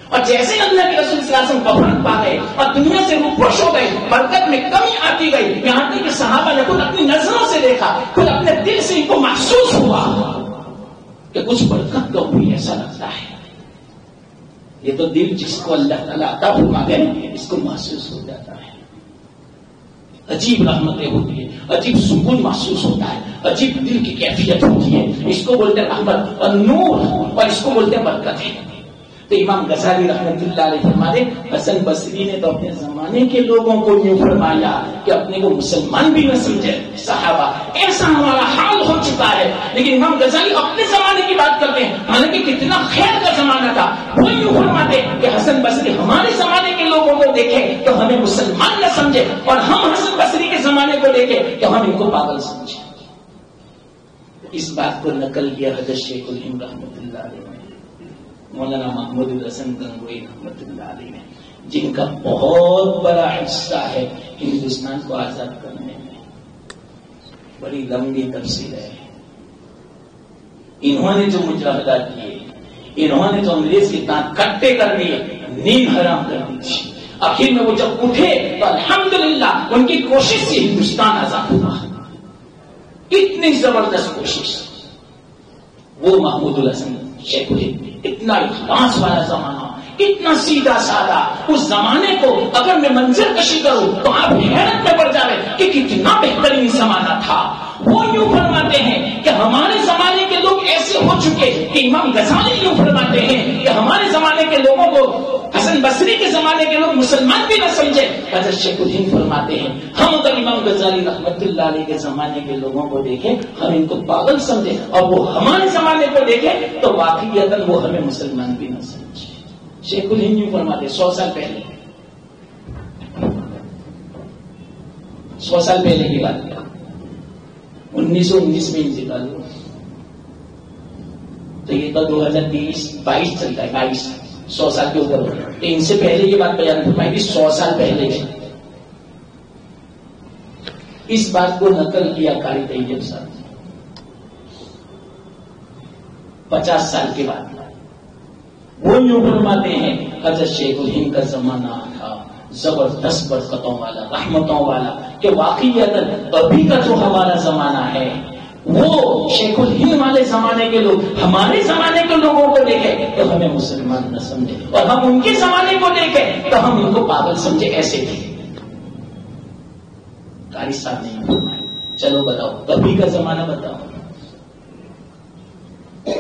اور جیسے اللہ کے رسول صلی اللہ علیہ وسلم وفات پا گئے اور دنیا سے روپوش ہو گئے، برکت میں کمی آتی گئی. یہاں تک کہ صحابہ نے خود اپنی نظروں سے دیکھا، خود اپنے دل سے ان کو محسوس ہوا کہ کچھ برکت تو ہوئی، ایسا لگتا ہے. یہ تو دل جس کو اللہ تعالیٰ عطا فرما دے اس کو محسوس ہو جاتا ہے. عجیب رحمتیں ہوتی ہے، عجیب سکون محسوس ہوتا ہے، عجیب دل کی کیفیت ہوتی ہے. اس کو بولتے ہیں رحمت اور نور، اور اس کو بولتے ہیں برکت ہے. تو امام غزالی رحمۃ اللہ علیہ فرماتے، حسن بصری نے تو اپنے زمانے کے لوگوں کو یوں فرمایا کہ اپنے کو مسلمان بھی نہ سمجھے. صحابہ ایسا ہمارا حال ہو چکا ہے. لیکن امام غزالی اپنے زمانے کی بات کرتے ہیں، حالانکہ کتنا خیر کا زمانہ تھا. وہ یوں فرماتے کہ حسن بصری ہمارے زمانے کے لوگوں کو دیکھے تو ہمیں مسلمان نہ سمجھے، اور ہم حسن بصری کے زمانے کو دیکھے تو ہم ان کو پاگل سمجھے. اس بات کو نقل کیا حضرت شیخ الہند رحمۃ اللہ علیہ نے، مولانا محمود الحسن گنگوئی رحمۃ اللہ علیہ نے، جن کا بہت بڑا حصہ ہے ہندوستان کو آزاد کرنے میں. بڑی لمبی تفصیل ہے. انہوں نے جو مجاہدات کیے، انہوں نے جو انگریز کے دانت کٹے کر دیے، نیند حرام کر دی تھی. آخر میں وہ جب اٹھے تو الحمدللہ ان کی کوشش سے ہندوستان آزاد ہوا. اتنی زبردست کوشش. وہ محمود الحسن شیخ الہند، اتنا اخلاص والا زمانہ، اتنا سیدھا سادہ. اس زمانے کو اگر میں منظر کشی کروں تو آپ حیرت میں پڑ جائے کہ کتنا بہترین زمانہ تھا. وہ یوں فرماتے ہیں کہ ہمارے زمانے کے لوگ ایسے ہو چکے کہ امام غزالی یوں فرماتے ہیں کہ ہمارے زمانے کے لوگوں کو حسن بصری کے زمانے کے لوگ مسلمان بھی نہ سمجھے. حضرت شیخ الہند فرماتے ہیں ہم اگر امام غزالی رحمت اللہ علیہ کے زمانے کے لوگوں کو دیکھیں ہم ان کو پاگل سمجھے، اور وہ ہمارے زمانے کو دیکھیں تو واقعیت وہ ہمیں مسلمان بھی نہ سمجھے. شیخ الہند یوں فرماتے 100 سال پہلے، 100 سال پہلے کی بات کیا، 1919 میں انتقال ہوا. تو یہ تو 2022 چلتا ہے، 100 سال کے اوپر ہو گیا. تو ان سے پہلے یہ بات بیان فرمائی تھی 100 سال پہلے. اس بات کو نقل کیا قاری طیب صاحب 50 سال کے بعد. وہ یوں فرماتے ہیں حضرت شیخ الہند کا زمانہ تھا زبردست برکتوں والا، رحمتوں والا، کہ واقعیت ابھی کا جو ہمارا زمانہ ہے وہ شیخ الہند والے زمانے کے لوگ ہمارے زمانے کے لوگوں کو دیکھے تو ہمیں مسلمان نہ سمجھے، اور ہم ان کے زمانے کو دیکھے تو ہم ان کو پاگل سمجھے. ایسے تھے. قاری صاحب نے فرمایا چلو بتاؤ ابھی کا زمانہ بتاؤ،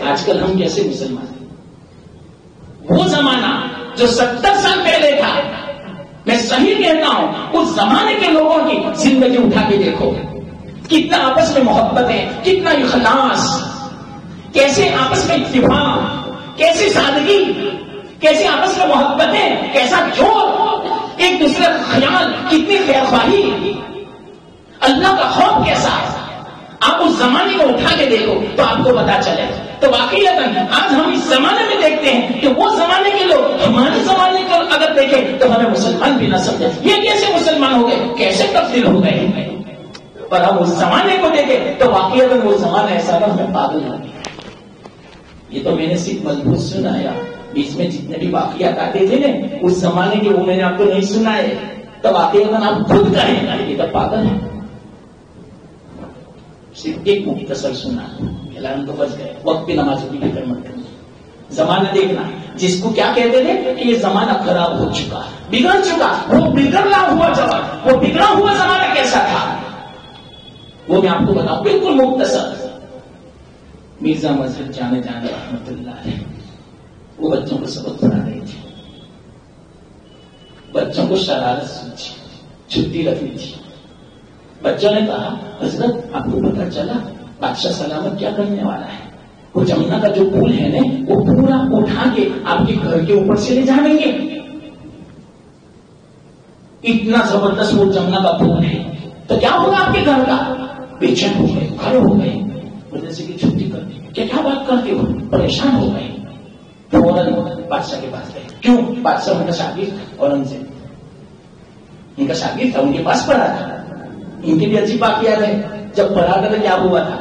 آج کل ہم کیسے مسلمان ہیں؟ وہ زمانہ جو 70 سال پہلے تھا، میں صحیح کہتا ہوں، اس زمانے کے لوگوں کی زندگی اٹھا کے دیکھو، کتنا آپس میں محبت ہے، کتنا اخلاص، کیسے آپس میں اتفاق، کیسی سادگی، کیسے آپس میں محبت ہے، کیسا جوڑ، ایک دوسرے کا خیال، کتنی خیر خواہی، اللہ کا خوف کیسا ہے. آپ اس زمانے کو اٹھا کے دیکھو تو آپ کو پتا چلے. تو واقعی آج ہم اس زمانے میں دیکھتے ہیں کہ وہ زمانے کے لوگ ہمارے زمانے کو اگر دیکھیں تو ہمیں مسلمان بھی نہ سمجھے. یہ کیسے مسلمان ہو گئے، کیسے تبدیل ہو گئے. پر ہم اس زمانے کو دیکھیں تو واقعی وہ زمانہ ایسا تھا ہمیں پاگل ہو گیا. یہ تو میں نے صرف ملبوس سنایا، اس میں جتنے بھی واقعات آتے تھے نا اس زمانے کے وہ میں نے آپ کو نہیں سنائے. تو واقعی آپ خود کہیں یہ تو پاگل ہے. صرف ایک مختصر سنا اعلان تو بچ گئے. وقت پہ نمازوں کی فکر مت کرنا. زمانہ دیکھنا جس کو کیا کہتے تھے کہ یہ زمانہ خراب ہو چکا, بگڑ چکا. وہ بگڑا ہوا زمانہ, وہ بگڑا ہوا زمانہ کیسا تھا وہ میں آپ کو بتاؤں بالکل مختصر. مرزا مظہر جانے رحمت اللہ علیہ وہ بچوں کو سبق پڑھا رہے تھے. بچوں کو شرارت سوچی, چھٹی رکھنی تھی. بچوں نے کہا حضرت آپ کو پتا چلا بادشاہ سلامت کیا کرنے والا ہے؟ وہ جمنا کا جو پول ہے نا وہ پورا اٹھا کے آپ کے گھر کے اوپر سے لے جائیں گے. اتنا زبردست وہ جمنا کا پول ہے تو کیا ہوگا آپ کے گھر کا؟ بے چین ہو گئے, کھڑے ہو گئے, وجہ سے کہ چھٹی کر دی. کیا بات کرتے ہو؟ پریشان ہو گئے. فوراً بادشاہ کے پاس گئے. کیوں؟ بادشاہ ان کا شاگرد اورنگزیب ان کا شاگرد تھا, ان کے پاس پڑھا تھا. ان کی بھی عجیب بات یاد ہے جب پڑھا تھا تو کیا ہوا تھا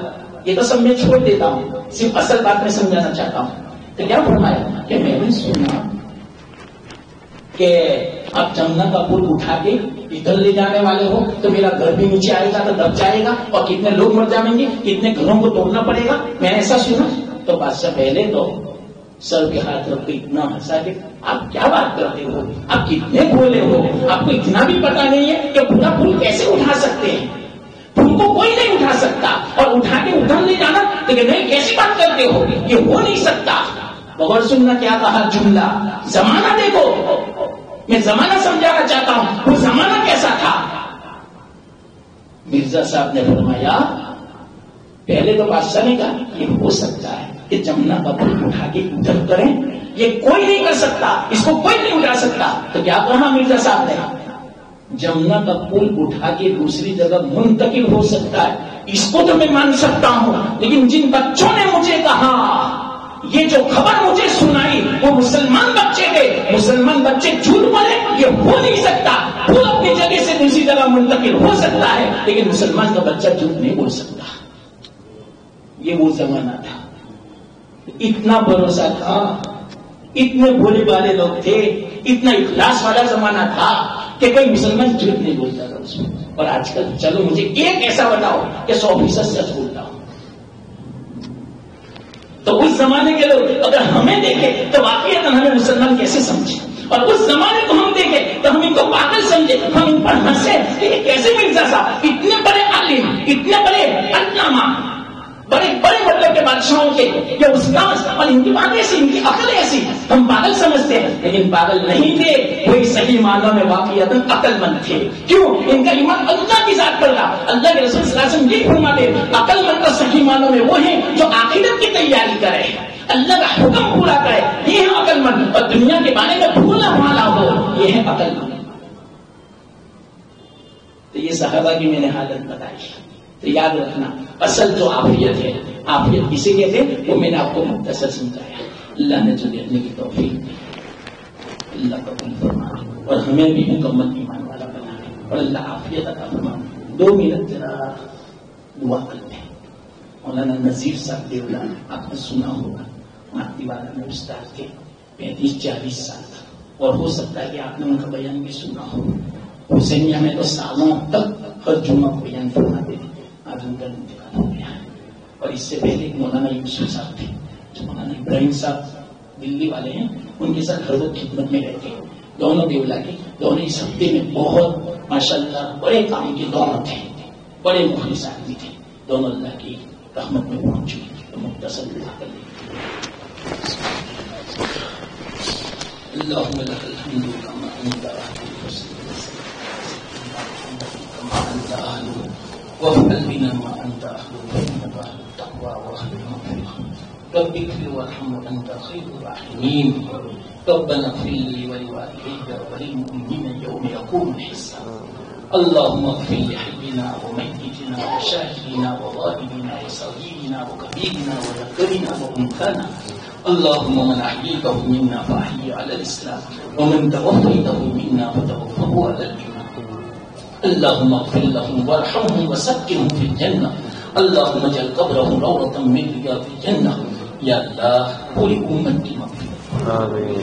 یہ تو سب میں چھوڑ دیتا ہوں, صرف اصل بات میں سمجھانا چاہتا ہوں. تو کیا فرمایا کہ میں نے سنا کہ آپ جمنا کا پل اٹھا کے ادھر لے جانے والے ہو تو میرا گھر بھی نیچے آئے گا تو دب جائے گا اور کتنے لوگ مر جائیں گے, کتنے گھروں کو توڑنا پڑے گا. میں ایسا سنا تو بادشاہ پہلے تو سر کے ہاتھ رکھ کے اتنا ہنسا کہ آپ کیا بات کرتے ہو, آپ کتنے بولے ہو, آپ کو اتنا بھی پتا نہیں ہے کہ پورا پل کیسے اٹھا سکتے ہیں. پل کو کوئی نہیں اٹھا سکتا اور اٹھا کے ادھر لے جانا لیکن نہیں کیسی بات کرتے ہو, یہ ہو نہیں سکتا. بغور سننا کیا کہا جملہ, زمانہ دیکھو. میں زمانہ سمجھانا چاہتا ہوں وہ زمانہ کیسا تھا. مرزا صاحب نے فرمایا پہلے تو بادشاہ نے کہا یہ ہو سکتا ہے کہ جمنا کا پل اٹھا کے ادھر کریں, یہ کوئی نہیں کر سکتا, اس کو کوئی نہیں اٹھا سکتا. تو کیا کہا مرزا صاحب نے, جمنا کا پل اٹھا کے دوسری جگہ منتقل ہو سکتا ہے, اس کو تو میں مان سکتا ہوں, لیکن جن بچوں نے مجھے کہا یہ جو خبر مجھے سنائی وہ مسلمان بچے تھے, مسلمان بچے جھوٹ بولے, یہ ہو نہیں سکتا. وہ اپنی جگہ سے دوسری جگہ منتقل ہو سکتا ہے لیکن مسلمان کا بچہ جھوٹ نہیں بول سکتا. یہ وہ زمانہ تھا, اتنا بھروسہ تھا, اتنے بھولے والے لوگ تھے, اتنا اخلاص والا زمانہ تھا کہ کوئی مسلمان جھوٹ نہیں بولتا تھا اس میں. اور آج کل چلو مجھے ایک ایسا بتاؤ کہ 100% سچ بولتا ہوں. تو اس زمانے کے لوگ اگر ہمیں دیکھیں تو واقعی ہمیں مسلمان کیسے سمجھے, اور اس زمانے کو ہم دیکھیں تو ہم ان کو پاگل سمجھے, ہم ان پر ہنسے کہ یہ کیسے مرزا صاحب اتنے بڑے عالم, اتنے بڑے علامہ, بڑے بڑے مطلب کے بادشاہوں کے یہ استاذ, اور ان کی بات ایسی, ان کی عقل ایسی, ہم پاگل سمجھتے ہیں لیکن پاگل نہیں تھے. وہی صحیح معنوں میں واقعیت عقل مند تھے. کیوں؟ ان کا ایمان اللہ کی ذات پر تھا. اللہ کے رسول صلی اللہ علیہ وسلم یہ فرماتے عقل مند کا صحیح معنوں میں وہ ہیں جو عقیدت کی تیاری کرے, اللہ کا حکم پورا کرے, یہ ہے عقل مند. اور دنیا کے بارے میں بھولنا والا ہو, یہ ہے عقل مند. تو یہ صحابہ کی میں نے حالت بتائی. تو یاد رکھنا اصل جو عافیت ہے, عافیت کسے کہتے ہیں وہ میں نے آپ کو مختصر سمجھایا. اللہ نے جو دیکھنے کی توفیق دی, اللہ قبول فرمائے اور ہمیں بھی مکمل ایمان والا بنائے, اور اللہ عافیت عطا فرمائے. 2 منٹ ذرا دعا کرتے ہیں. مولانا نذیر صاحب دیولا آپ نے سنا ہوگا, ماتی والا میں استاد کے 35-40 سال تھا, اور ہو سکتا ہے کہ آپ نے ان کا بیان بھی سنا ہو. حسینیہ میں تو سالوں تک ہر جمعہ کو بیان فرماتے تھے. آج ان کا انتقال ہو گیا ہے. اور اس سے پہلے ایک مولانا یوسف صاحب تھے, جو مولانا ابراہیم صاحب دلی والے ہیں, ان کے ساتھ ہر وقت خدمت میں رہتے ہیں. دونوں دیولا کے دونوں اس ہفتے میں بہت ماشاءاللہ بڑے کام کے دونوں تھے, بڑے مخلص آدمی تھے. دونوں اللہ کی رحمت میں پہنچ چکی. تو مختصر دعا کر لیتے اللهم لك الحمد كما انت اهل وافعل بنا ما انت اهل فانك اهل التقوى واهل المغفره رب اغفر وارحم وانت خير الراحمين ربنا اغفر لي ولوالدي وللمؤمنين يوم يقوم الحساب اللهم اغفر لحينا وميتنا وشاهدنا وغائبنا وصغيرنا وكبيرنا وذكرنا وانثانا اللهم من احييته منا فاحيه على الاسلام ومن توفيته منا فتوفه على الايمان اللهم اغفر لهم وارحمهم وسكنهم في الجنه اللهم اجعل قبرهم روضه من رياض الجنه. یا اللہ پوری امت کی مغفرت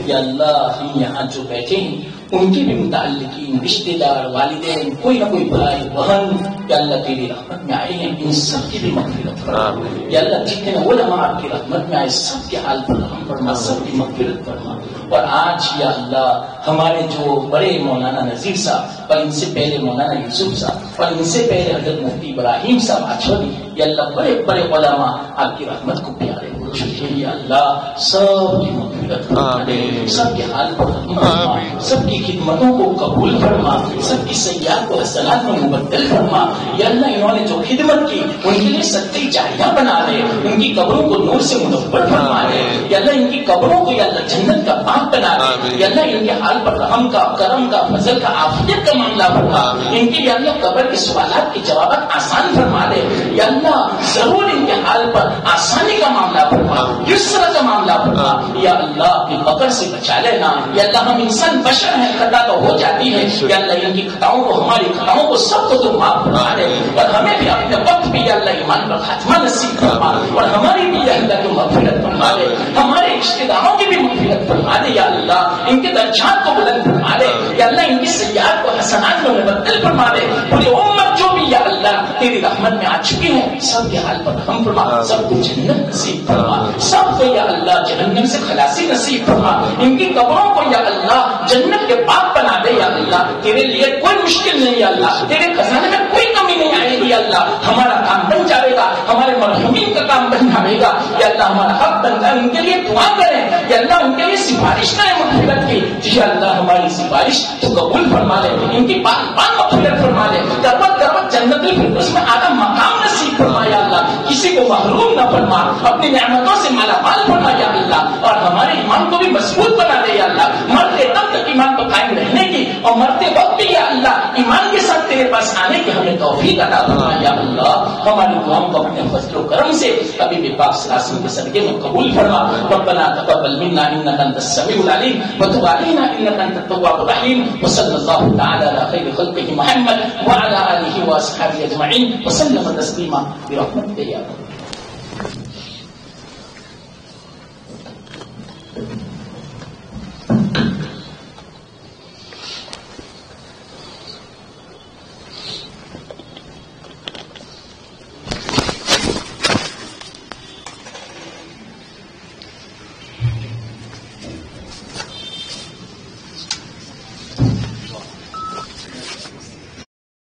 یا اللہ ہم یہاں جو بیٹھے ہیں ان کے بھی متعلقین رشتے دار والدین کوئی نہ کوئی بھائی بہن یا اللہ تیری رحمت میں آئے ہیں ان سب کی بھی مغفرت فرما یا اللہ جتنے علماء آپ کی رحمت میں آئے سب کے حال پر رحم فرما سب کی مغفرت فرما اور آج یا اللہ ہمارے جو بڑے مولانا نذیر صاحب اور ان سے پہلے مولانا یوسف صاحب اور ان سے پہلے حضرت مفتی ابراہیم صاحب اچھوی یا اللہ بڑے بڑے علماء آپ کی رحمت کو پیارے ہو چکے یا اللہ سب کی مغفرت فرما سب کے حال پر رحم فرما سب کی خدمتوں کو قبول فرما سب کی سیاحت کو حسنات میں مبدل فرما یا اللہ انہوں نے جو خدمت کی ان کے لیے سچی جاریہ بنا دے ان کی قبروں کو نور سے منور فرما دے یا اللہ ان کی قبروں کو یا اللہ جنت کا باغ بنا دے یا اللہ ان کے حال پر رحم کا کرم کا فضل کا عافیت کا معاملہ فرما ان کے یا اللہ قبر کے سوالات کے جوابات آسان فرما دے یا اللہ ضرور ان کے حال پر آسانی کا معاملہ فرما یسر کا معاملہ فرما یا اللہ اپنی قبر سے بچا لینا یا اللہ ہم انسان بشر ہیں خطا تو ہو جاتی ہے یا اللہ ان کی خطاؤں کو ہماری خطاؤں کو سب کو تو معاف فرما دے اور ہمیں بھی اپنے وقت بھی یا اللہ ایمان پر خاتمہ نصیب فرما اور ہماری بھی یا اللہ کی مغفرت فرما دے ہمارے رشتے داروں کی بھی مغفرت فرما دے یا اللہ ان کے درجات کو بلند فرما دے یا اللہ ان کی سیاحت کو حسنات میں مبدل فرما دے پوری امت جو بھی یا اللہ تیری رحمت میں آ چکی ہے سب کے حال پر رحم فرما سب کو جنت نصیب فرما سب کو یا اللہ جہنم سے خلاصی نصیب فرما ان کی قبروں کو یا اللہ جنت کے باغ بنا دے یا اللہ تیرے لیے کوئی مشکل نہیں یا اللہ تیرے خزانے میں کوئی کمی نہیں آئے گی یا اللہ ہمارا کام بن جائے گا ہمارے مرحومین کا کام بن جائے گا یا اللہ ہمارا حق بنتا ہے ان کے لیے دعا کریں یا اللہ ان کے لیے سفارش کریں مغفرت کی یا اللہ ہماری سفارش تو قبول فرما لے ان کی بات بات مغفرت فرما لے کربت کربت جنت الفردوس میں آدھا مقام نصیب فرما یا اللہ کسی کو محروم نہ فرما اپنی نعمتوں سے مالا مال فرما یا اللہ اور ہمارے ایمان کو بھی مضبوط بنا دے یا اللہ مرتے تب تک ایمان پر قائم رہنے کی اور مرتے وقت بھی یا اللہ ایمان کے ساتھ تیرے پاس آنے کی ہمیں توفیق عطا فرما یا اللہ ہماری دعاؤں کو اپنے فضل و کرم سے کبھی بھی پاک صلی اللہ علیہ وسلم کے صدقے میں قبول فرما ربنا تقبل منا انك انت السميع العليم وتب علينا انك انت التواب الرحيم وصلى الله تعالى على خير خلقه محمد وعلى اله واصحابه اجمعين وسلم تسليما برحمتك يا رب